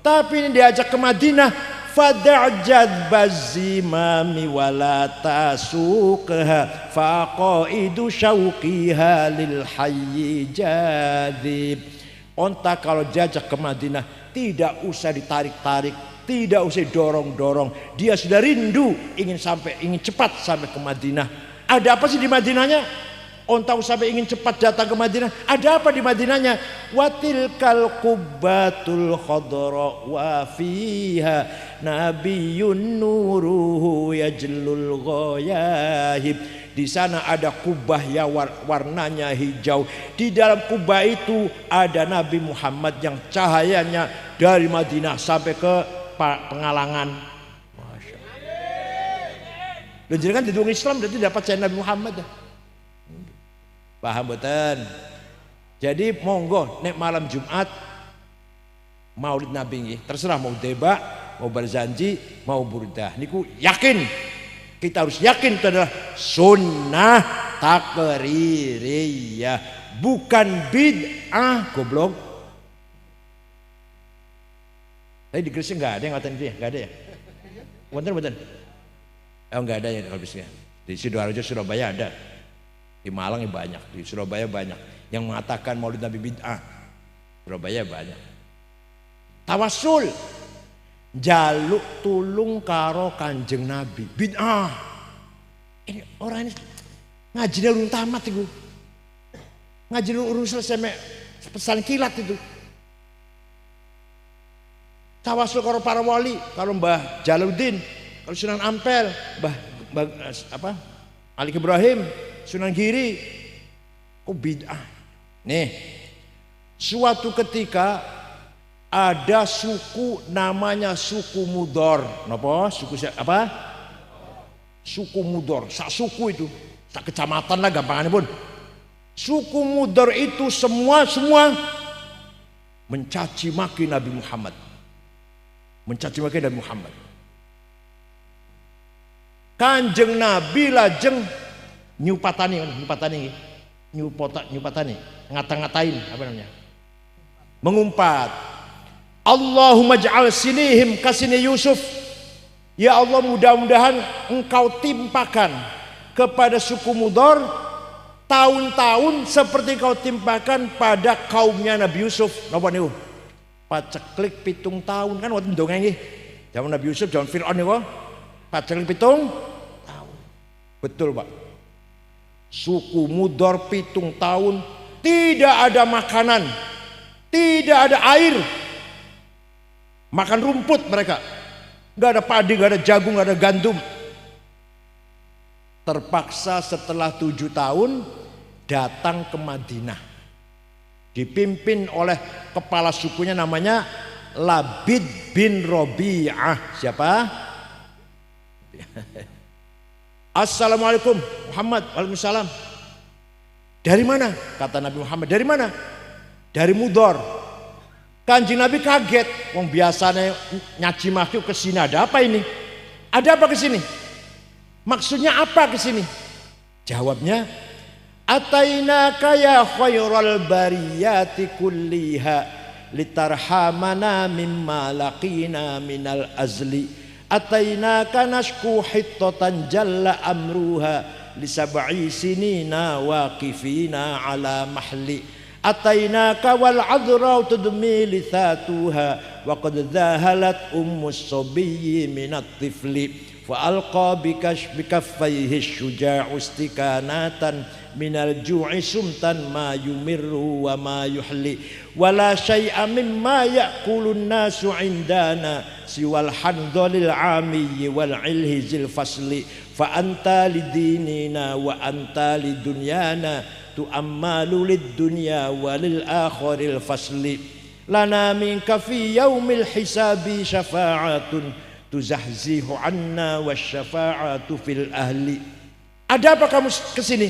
Tapi ini diajak ke Madinah, fada'jad bazimami wala tasukha faqaidu syauqiha lil hayyi jadib. Onta kalau diajak ke Madinah tidak usah ditarik-tarik, tidak usah dorong-dorong, dia sudah rindu ingin cepat sampai ke Madinah. Ada apa sih di Madinahnya? Onta sampai ingin cepat datang ke Madinah. Ada apa di Madinahnya? Watilkal qubbatul khadra wa fiha nabiyyun nuruhu yajlul ghayahib. Di sana ada kubah yang warnanya hijau. Di dalam kubah itu ada Nabi Muhammad yang cahayanya dari Madinah sampai ke Pengalangan. Dan jenengan di dunia Islam berarti dapat saya Nabi Muhammad. Paham betul? Jadi monggo nek malam Jumat Maulid Nabi nggih, terserah mau deba, mau berzanji, mau burdah. Niku yakin. Kita harus yakin itu adalah sunnah takririyah, bukan bid'ah, goblok. Tapi di Gresik enggak ada yang ngatain dia, enggak ada ya? Bener. Oh enggak ada yang habisnya. Di Sidoarjo, Surabaya ada. Di Malang banyak, di Surabaya banyak yang mengatakan Maulid Nabi bid'ah. Surabaya banyak. Tawasul, jaluk tulung karo Kanjeng Nabi bid'ah. Ini orang ini ngajinya urung tamat itu. Ngajinya urung selesai pesan kilat itu. Tawasul karo para wali, kalau Mbah Jalaluddin, kalau Sunan Ampel, Mbah Ali Ibrahim, Sunan Giri, bid'ah. Nih, suatu ketika ada suku namanya suku Mudor. Napa? Suku apa? Suku Mudor. Sak suku itu, sak kecamatan lah gampangannya pun. Suku Mudor itu semua mencaci maki Nabi Muhammad. Kanjeng Nabi lajeng nyupatani, ngata-ngatain apa namanya? Mengumpat. Allahumma ja'al sinihim kasini Yusuf. Ya Allah, mudah-mudahan engkau timpakan kepada suku Mudor tahun-tahun seperti kau timpakan pada kaumnya Nabi Yusuf. Napa niku? Paceklik 7 tahun kan wonten dongeng nggih. Zaman Nabi Yusuf, zaman Firaun niku. Paceklik 7 tahun. Betul, Pak. Suku Mudor 7 tahun tidak ada makanan, tidak ada air, makan rumput mereka, nggak ada padi, nggak ada jagung, nggak ada gandum. Terpaksa setelah 7 tahun datang ke Madinah, dipimpin oleh kepala sukunya namanya Labid bin Robi'ah. Siapa? Assalamualaikum Muhammad. Waalaikumsalam. Dari mana? Kata Nabi Muhammad. Dari mana? Dari Mudor. Kanjeng Nabi kaget. Wong biasanya nyaci maki ke sini, ada apa ini? Ada apa ke sini? Maksudnya apa ke sini? Jawabnya, atainaka ya khairal bariyati kulliha litarhamana mimma laqina minal azli. Atainaka nashku hittatan jalla amruha lisab'i sinina waqifina ala mahli. Atainaka wal adra tudmi lithatuha wa qad dhahalat ummus sabiyyi minat tifli fa alqa bikaffayhi syuja'u istikanatan minal ju'i sumtan ma yumirru wa ma yuhli wala syai'a mimma ya'kulun nasu indana siwal handolil amiyyi wal ilhi zil fasli fa anta lidinina wa anta lidunyana tu'ammalu lid dunya walil akhiril fasli lana minka fi yaumil hisabi syafa'atun tuzahzihu anna wasyafa'atu fil ahli. Ada apa kamu kesini?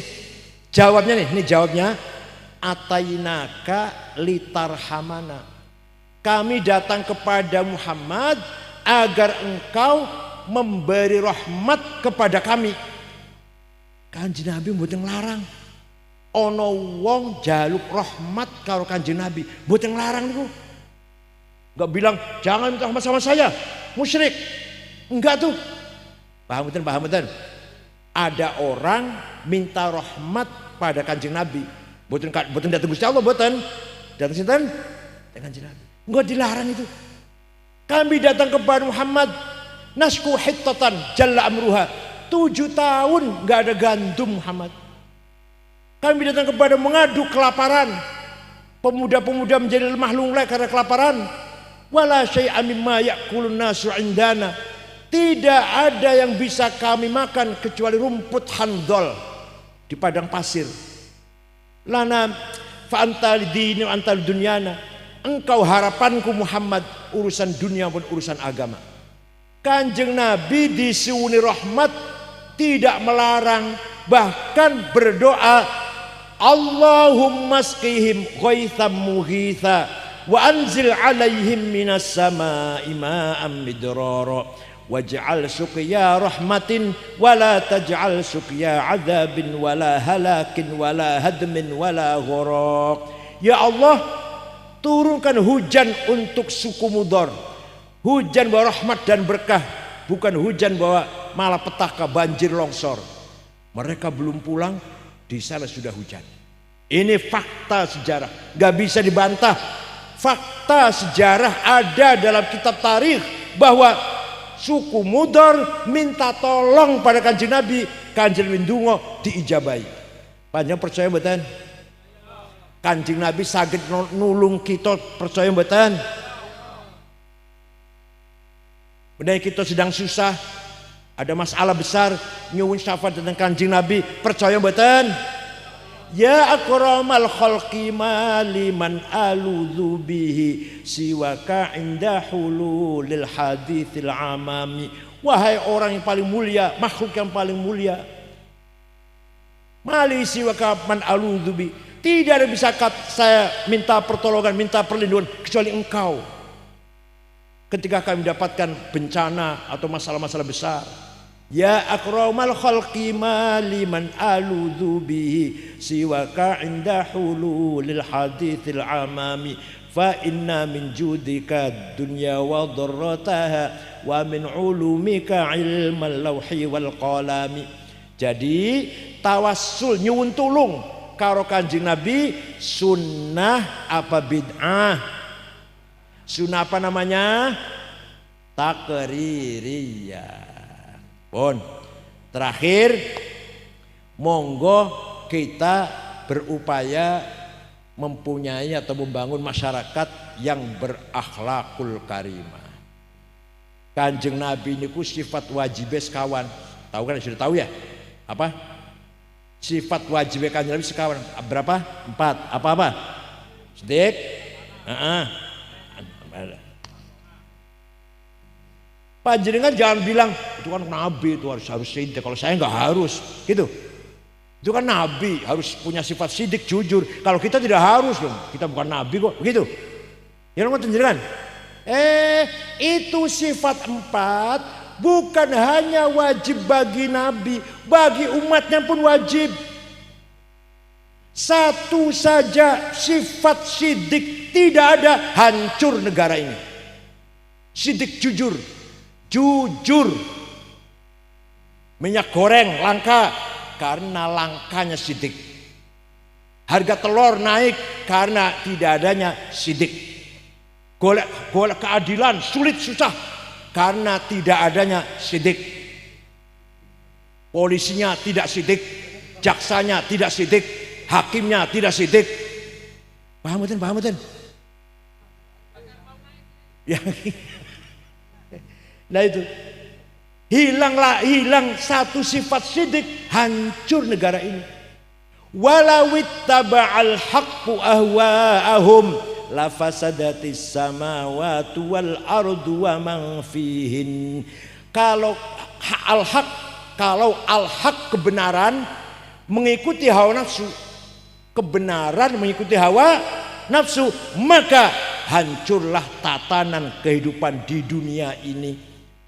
Jawabnya nih, ini jawabnya atainaka litarhamana. Kami datang kepada Muhammad agar engkau memberi rahmat kepada kami. Kanjeng Nabi mboten nglarang. Ana wong jaluk rahmat karo Kanjeng Nabi, mboten nglarang niku. Enggak bilang jangan minta rahmat sama saya, musyrik. Enggak tuh. Paham betul? Ada orang minta rahmat pada Kanjeng Nabi. Mboten datang Gusti Allah, mboten. Datang sinten? Kanjeng Nabi. Enggak dilarang itu. Kami datang kepada Muhammad nasku hittatan jalla amruha. 7 tahun enggak ada gandum Muhammad. Kami datang kepada mengadu kelaparan. Pemuda-pemuda menjadi lemah lunglai karena kelaparan. Wala syai'a mimma ya'kulun nasu indana. Tidak ada yang bisa kami makan kecuali rumput handol di padang pasir. Lana fa anta lidini wa anta lidunyana. Engkau harapanku Muhammad, urusan dunia pun urusan agama. Kanjeng Nabi disuuni rahmat, tidak melarang, bahkan berdoa Allahumma asqihim ghaitham mughitha wa anzil alaihim minas samaa'i ma'am midrara waj'al suqya rahmatin wala taj'al suqya adzabin wala halakin wala hadmin wala gharaq. Ya Allah, turunkan hujan untuk suku Mudhar, hujan bawa rahmat dan berkah, bukan hujan bawa malapetaka banjir longsor. Mereka belum pulang, di sana sudah hujan. Ini fakta sejarah, gak bisa dibantah. Fakta sejarah ada dalam kitab tarikh bahwa suku Mudhar minta tolong pada Kanjeng Nabi, Kanjeng Windungo diijabahi. Panjang percaya mboten? Kanjeng Nabi saged nulung kita, percaya mboten? Benar kita sedang susah, ada masalah besar, nyuwun syafaat tentang Kanjeng Nabi, percaya mboten? Ya akramal khalqi maliman aludzu bihi siwaka inda hululil haditsil amami. Wahai orang yang paling mulia, makhluk yang paling mulia, mali siwaka man aludzu bihi. Tidak ada bisa saya minta pertolongan, minta perlindungan kecuali engkau. Ketika kami mendapatkan bencana atau masalah-masalah besar, ya akramal khalqi maliman aludzu bihi siwaka inda hululil haditsil amami fa inna min judika dunya wa dharrataha wa min ulumika ilmal lawhi wal qalami. Jadi tawassul nyuwun tulung karo Kanjeng Nabi sunnah apa bid'ah? Sunnah apa namanya? Takririyah. Pun terakhir, monggo kita berupaya mempunyai atau membangun masyarakat yang berakhlakul karimah. Kanjeng Nabi niku sifat wajibnya sekawan. Tahu kan, sudah tahu ya? Apa? Sifat wajibnya Kanjeng Nabi sekawan. Berapa? 4. Apa-apa? Sedikit? Panjenengan jangan bilang itu kan Nabi, itu harus sidik, kalau saya nggak harus gitu. Itu kan Nabi harus punya sifat sidik, jujur. Kalau kita tidak harus dong, kita bukan Nabi kok, begitu. Ya nggak panjenengan? Itu sifat 4 bukan hanya wajib bagi Nabi, bagi umatnya pun wajib. Satu saja sifat sidik tidak ada, hancur negara ini. Sidik jujur. Jujur. Minyak goreng langka karena langkanya sidik. Harga telur naik karena tidak adanya sidik. Golek keadilan sulit susah karena tidak adanya sidik. Polisinya tidak sidik, jaksanya tidak sidik, hakimnya tidak sidik. Paham betul, paham betul. Ya. Nah itu hilang satu sifat sidik, hancur negara ini. Walawit taba'al haqqu ahwa'ahum lafasadatis samawati wal ardu wa man fihin. Kalau al-haq kebenaran mengikuti hawa nafsu, kebenaran mengikuti hawa nafsu, maka hancurlah tatanan kehidupan di dunia ini.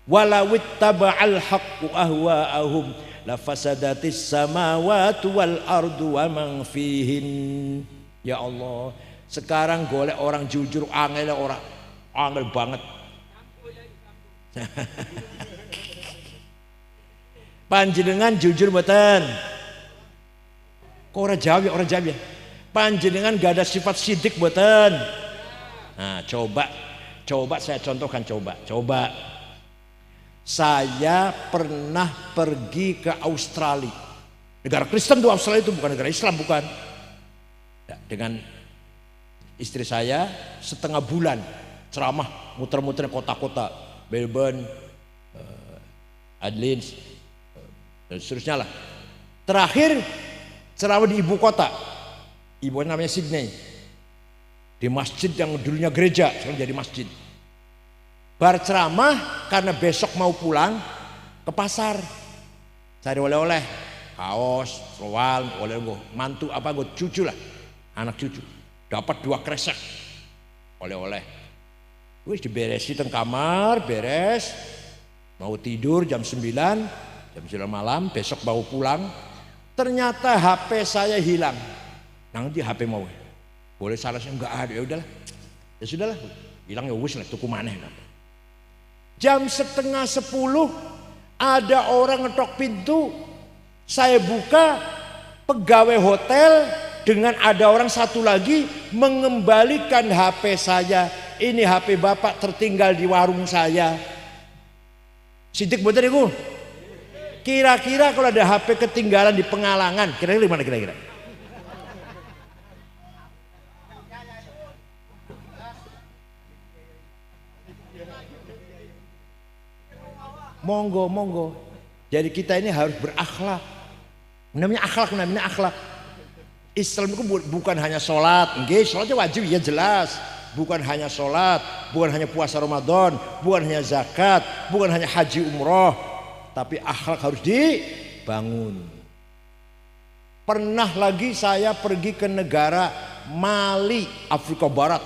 Walawit taba'al haqqu ahwa'ahum lafasadatis samawati wal ardu wa man fihin. Ya Allah, sekarang golek orang jujur angel banget. Panjenengan jujur mboten? Kok orang jawab ya? Panjenengan gak ada sifat sidik mboten? Nah, coba saya contohkan, coba. Saya pernah pergi ke Australia. Negara Kristen tuh Australia, itu bukan negara Islam, bukan. Ya, dengan istri saya setengah bulan ceramah muter-muter kota-kota Melbourne, Adelaide, dan seterusnya lah. Terakhir ceramah di ibu kota, ibu namanya Sydney, di masjid yang dulunya gereja sekarang jadi masjid. Bar ceramah karena besok mau pulang ke pasar cari oleh-oleh, kaos, roal, oleh mantu apa gue cucu lah, anak cucu. Dapat 2 kresek oleh-oleh. Wis diberesi teng kamar, beres. Mau tidur jam 9 malam, besok mau pulang. Ternyata HP saya hilang. Nanti HP mau. Boleh salah saya enggak ada, ya udahlah. Ya sudahlah, hilang ya wis lah, tuku maneh. Jam 9:30 ada orang ngetok pintu. Saya buka, pegawai hotel dengan ada orang satu lagi mengembalikan HP saya. Ini HP bapak tertinggal di warung saya. Sidik betul iku. Kira-kira kalau ada HP ketinggalan di Pengalangan, kira-kira di mana kira-kira? Monggo. Jadi kita ini harus berakhlak. Namanya akhlak. Islam itu bukan hanya sholat, sholatnya wajib ya jelas. Bukan hanya sholat, bukan hanya puasa Ramadan, bukan hanya zakat, bukan hanya haji umroh, tapi akhlak harus dibangun. Pernah lagi saya pergi ke negara Mali, Afrika Barat,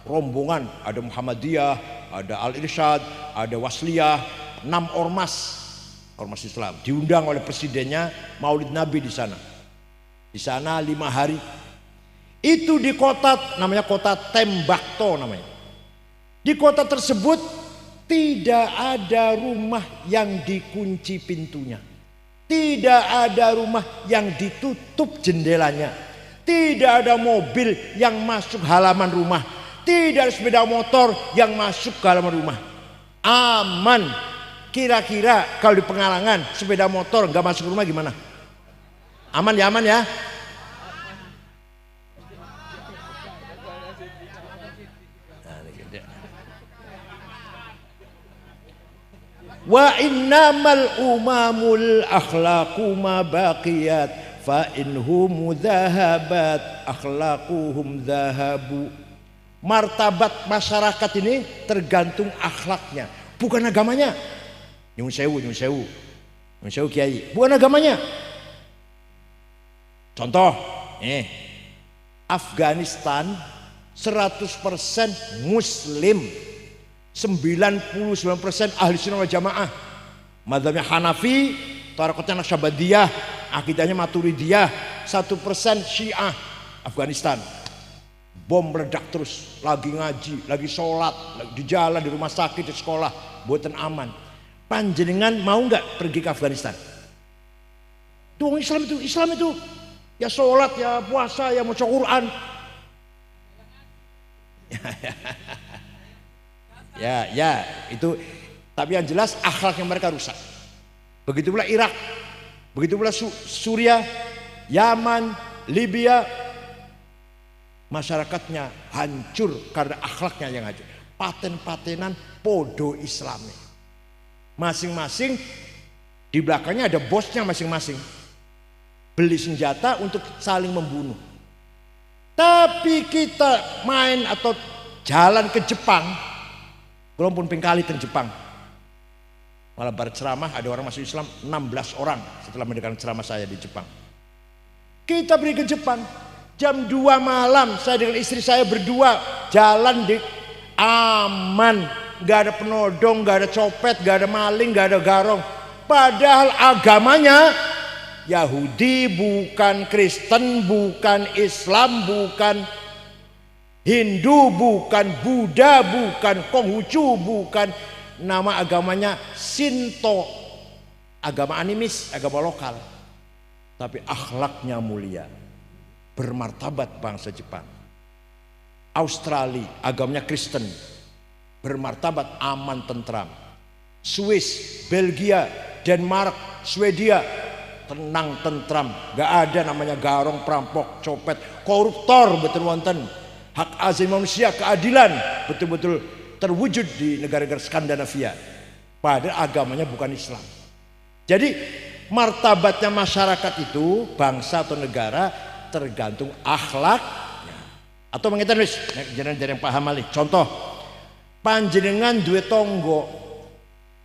rombongan ada Muhammadiyah, ada Al-Irsyad, ada Wasliyah. 6 ormas Islam diundang oleh presidennya Maulid Nabi di sana. Di sana 5 hari. Itu di kota namanya kota Tembakto namanya. Di kota tersebut tidak ada rumah yang dikunci pintunya. Tidak ada rumah yang ditutup jendelanya. Tidak ada mobil yang masuk halaman rumah. Tidak ada sepeda motor yang masuk ke halaman rumah. Aman. Kira-kira kalau di Pengalangan sepeda motor nggak masuk rumah gimana? Aman ya? Wa innamal umamul akhlaqu ma baqiyat fa inhum dhahabat akhlaquhum dhahabu. Martabat masyarakat ini tergantung akhlaknya, bukan agamanya. Nyun sewu kiai, bukan agamanya. Contoh, Afghanistan 100% Muslim, 99% ahli sunnah wal jamaah, mazhabnya Hanafi, tarekatnya Naqsyabandiyah, akidahnya Maturidiyah, 1% Syiah. Afghanistan bom meledak terus, lagi ngaji, lagi sholat, lagi di jalan, di rumah sakit, di sekolah, buatan aman. Panjenengan mau nggak pergi ke Afghanistan? Tuh Islam itu ya sholat, ya puasa, ya maca Quran. ya itu. Tapi yang jelas akhlaknya mereka rusak. Begitu pula Irak, begitu pula Suriah, Yaman, Libya, masyarakatnya hancur karena akhlaknya yang hancur. Paten-patenan podo Islami. Masing-masing di belakangnya ada bosnya masing-masing. Beli senjata untuk saling membunuh. Tapi kita main atau jalan ke Jepang, belum pun pengkali ke Jepang. Malah bar ceramah ada orang masuk Islam 16 orang setelah mendengar ceramah saya di Jepang. Kita pergi ke Jepang jam 2 malam, saya dengan istri saya berdua jalan di aman, gak ada penodong, gak ada copet, gak ada maling, gak ada garong. Padahal agamanya Yahudi, bukan Kristen, bukan Islam, bukan Hindu, bukan Buddha, bukan Konghucu, bukan, nama agamanya Shinto, agama animis, agama lokal. Tapi akhlaknya mulia, bermartabat bangsa Jepang. Australia, agamanya Kristen, bermartabat aman tentram. Swiss, Belgia, Denmark, Swedia, tenang tentram, gak ada namanya garong, perampok, copet, koruptor, betul wonten. Hak asasi manusia, keadilan betul-betul terwujud di negara-negara Skandinavia. Padahal agamanya bukan Islam. Jadi martabatnya masyarakat itu, bangsa atau negara, tergantung akhlaknya. Atau mengitan wis, jangan paham malih. Contoh, panjenengan duwe tonggo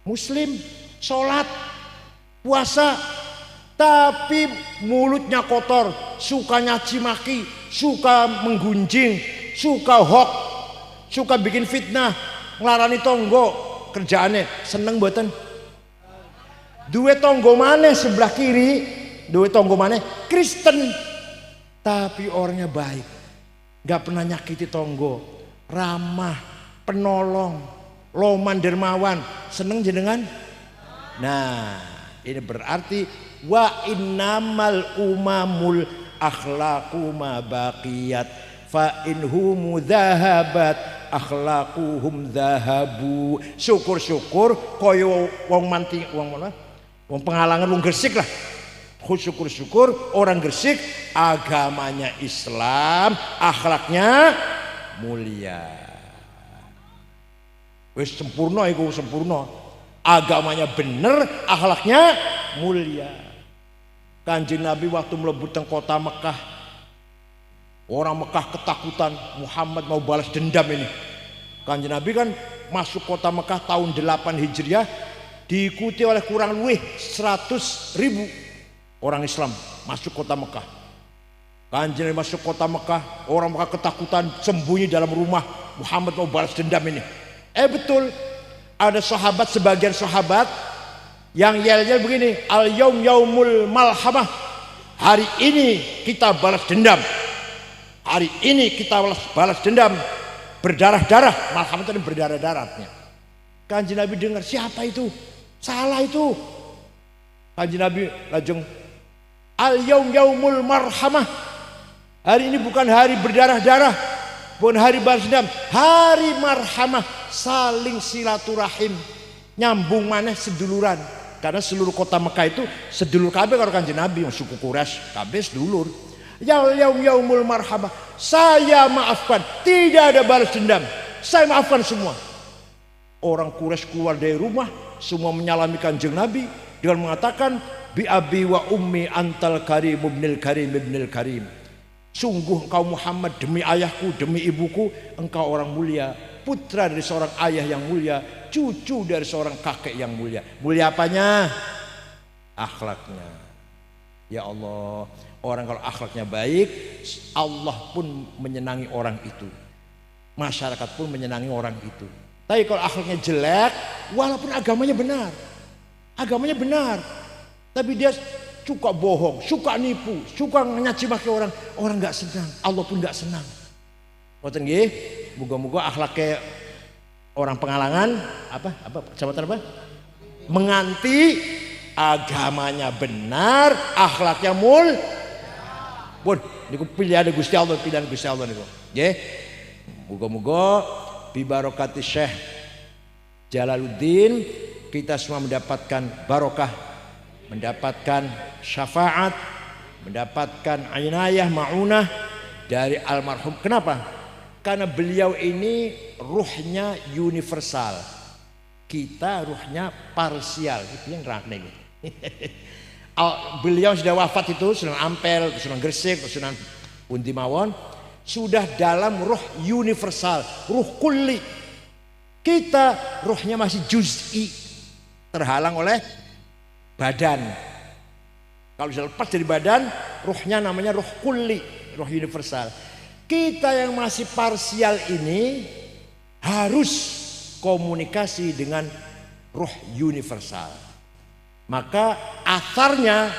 Muslim, sholat, puasa, tapi mulutnya kotor, suka nyaci maki, suka menggunjing, suka hoax, suka bikin fitnah, ngelarani tonggo, kerjaannya seneng mboten? Duwe tonggo maneh sebelah kiri, duwe tonggo maneh Kristen, tapi orangnya baik, gak pernah nyakiti tonggo, ramah, penolong, loman dermawan, seneng jenengan. Nah, ini berarti wa innamal umamul akhlaqu ma baqiyat fa inhum dhahabat akhlaquhum dhahabu. Syukur-syukur koyo wong manting wong mana? Wong Pengalangan, wong Gresik lah. Syukur-syukur orang Gresik agamanya Islam, akhlaknya mulia. Wis sempurna iku, sempurna. Agamanya bener, akhlaknya mulia. Kanjeng Nabi waktu mlebu teng kota Mekah, orang Mekah ketakutan, Muhammad mau balas dendam ini. Kanjeng Nabi kan masuk kota Mekah tahun 8 Hijriah, diikuti oleh kurang lebih 100.000 orang Islam masuk kota Mekah. Kanjeng Nabi masuk kota Mekah, orang Mekah ketakutan, sembunyi dalam rumah, Muhammad mau balas dendam ini. Betul, ada sahabat, sebagian sahabat yang yel-yel begini, al yaum yaumul malhamah, hari ini kita balas dendam, hari ini kita balas dendam, berdarah-darah. Malhamah itu berdarah-darahnya. Kanjeng Nabi dengar, siapa itu? Salah itu. Kanjeng Nabi lajeng, al yaum yaumul marhamah, hari ini bukan hari berdarah-darah, bukan hari balas dendam, hari marhamah, saling silaturahim, nyambung maneh seduluran. Karena seluruh kota Mekah itu sedulur kabeh karo Kanjeng Nabi, suku Quraisy kabeh sedulur. Yaumul marhamah, saya maafkan, tidak ada balas dendam, saya maafkan semua. Orang Quraisy keluar dari rumah, semua menyalami Kanjeng Nabi dengan mengatakan bi abi wa ummi antal karim ibnil karim ibnil karim. Sungguh engkau Muhammad, demi ayahku, demi ibuku, engkau orang mulia, putra dari seorang ayah yang mulia, cucu dari seorang kakek yang mulia. Mulia apanya? Akhlaknya. Ya Allah, orang kalau akhlaknya baik, Allah pun menyenangi orang itu, masyarakat pun menyenangi orang itu. Tapi kalau akhlaknya jelek, walaupun agamanya benar, tapi dia suka bohong, suka nipu, suka nyaci maki orang, orang nggak senang, Allah pun nggak senang. Ngoten nggih, muga-muga akhlaknya orang Pengalangan apa kecamatan apa? Menganti agamanya benar, akhlaknya mul. Pun niku pilihan Gusti Allah, pilihan Gusti Allah niku. Nggih. Muga-muga bi barokati Syekh Jalaluddin kita semua mendapatkan barokah, mendapatkan syafaat, mendapatkan inayah ma'unah dari almarhum. Kenapa? Karena beliau ini ruhnya universal, kita ruhnya parsial. Itu yang rame. Beliau sudah wafat itu, Sunan Ampel, Sunan Gresik, Sunan Pundi mawon, sudah dalam ruh universal, ruh kulli. Kita ruhnya masih juz'i, terhalang oleh badan. Kalau sudah lepas dari badan, ruhnya namanya ruh kulli, ruh universal. Kita yang masih parsial ini harus komunikasi dengan ruh universal. Maka asarnya,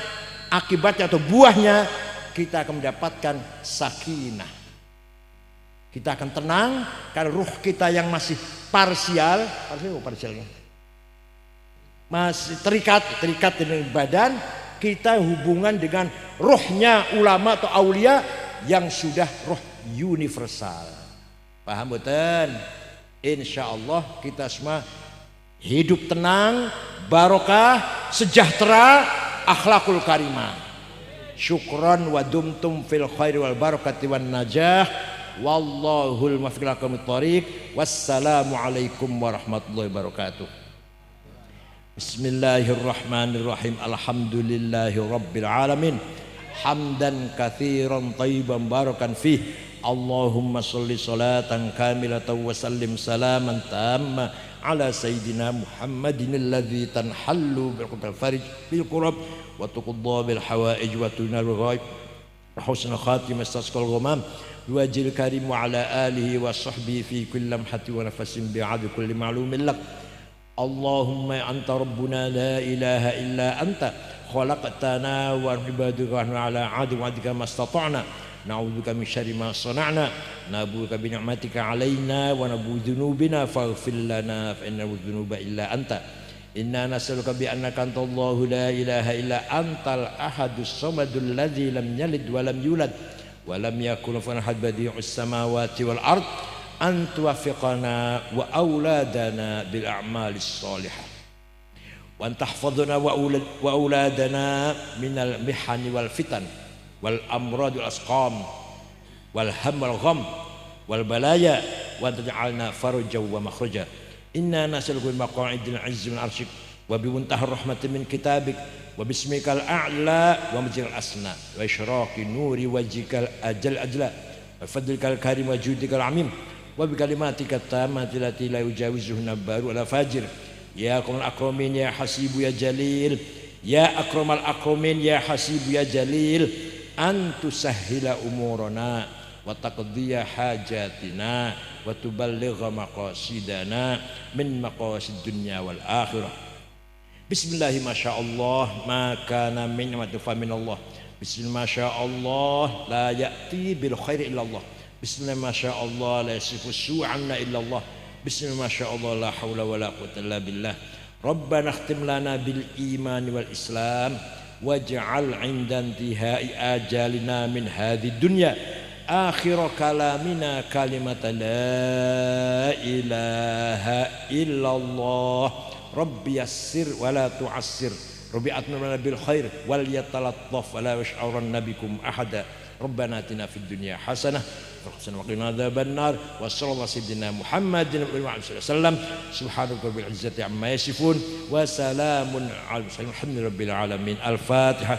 akibatnya atau buahnya, kita akan mendapatkan sakinah. Kita akan tenang karena ruh kita yang masih parsialnya masih terikat dengan badan. Kita hubungan dengan rohnya ulama atau aulia yang sudah roh universal. Paham betul? Insya Allah kita semua hidup tenang, barokah, sejahtera, akhlakul karimah. Syukran wa dumtum fil khairi wal barakati wan najah. Wallahul muwaffiq ila aqwamit thoriq. Wassalamu alaikum warahmatullahi wabarakatuh. Bismillahirrahmanirrahim. Alhamdulillahi rabbil alamin. Hamdan katsiran thayyiban barakan fih. Allahumma sholli sholatan kamilatan wa sallim salaman tamma ala sayyidina Muhammadin alladzi tanhallu bil qudal farij bil qurab wa tuqadda bil hawaij wa tunal ghaib wa husnul khatimah istasqal ghamam wajil karim wa ala alihi wa sahbihi fi kulli lamhati wa nafasin bi'adhi kulli ma'lumin lak. Allahumma anta rabbuna la ilaha illa anta khalaqtana wa ibaduka wa ala 'adi wa adika mastata'na na'udzubika min syarri ma sana'na na'udzuka bi ni'matika 'alaina wa nabu dzunubina faghfir lana fa innahu dzunuba illa anta. Inna nas'aluka bi annaka antallahu la ilaha illa antal ahadus samadul ladzi lam yalid wa lam yulad wa lam yakul lahu ahad badi'us samawati wal ard an tuwaffiqana wa auladana bil a'malis salihah wa an tahfadhana wa auladana minal mihani wal fitan wal amrad wal asqam wal ham wal gham wal balaya wa taj'alna farajan wa makhraja. Inna nas'aluka bi maq'idil 'izzi min arsyik wa bi muntahar rahmatin min kitabik wa bismikal a'la wa majil asna wa isyraqi nuri wajhikal ajla wa fadlikal karim wa judikal amim wa bi kalimatika tammati lati la yujawizuhunna baru ala fajir. Ya akramal akramin ya hasibu ya jalil, ya akramal akramin ya hasibu ya jalil, antu sahhila umurana wa taqdiya hajatina wa tuballigha maqasidana min maqasid dunya wal akhirah. Bismillahi masyaallah ma kana min ni'matin fa min Allah. Bismillah masyaallah la ya'ti bil khairi illa Allah. Bismillah masyaallah la yasifu su'anna illa Allah. Bismillah masyaallah la haula wala quwwata illa billah. Rabbana khtim lana bil iman wal islam waj'al 'inda intihai ajalina min hadhihi dunya akhir kalamina kalimatan la ilaha illallah. Rabbi yassir wa la tu'assir. Rabbi atmimna bil khair wal yatalattaf wa la yash'uranna bikum ahada. Rabbana atina fid dunya hasanah wa qina adzaban nar. Wa sallallahu sayyidina Muhammadin wa alihi wasallam. Subhanaka rabbil izzati amma yasifun wa salamun alal mursalin. Alhamdulillahi rabbil alamin. Al-Fatihah.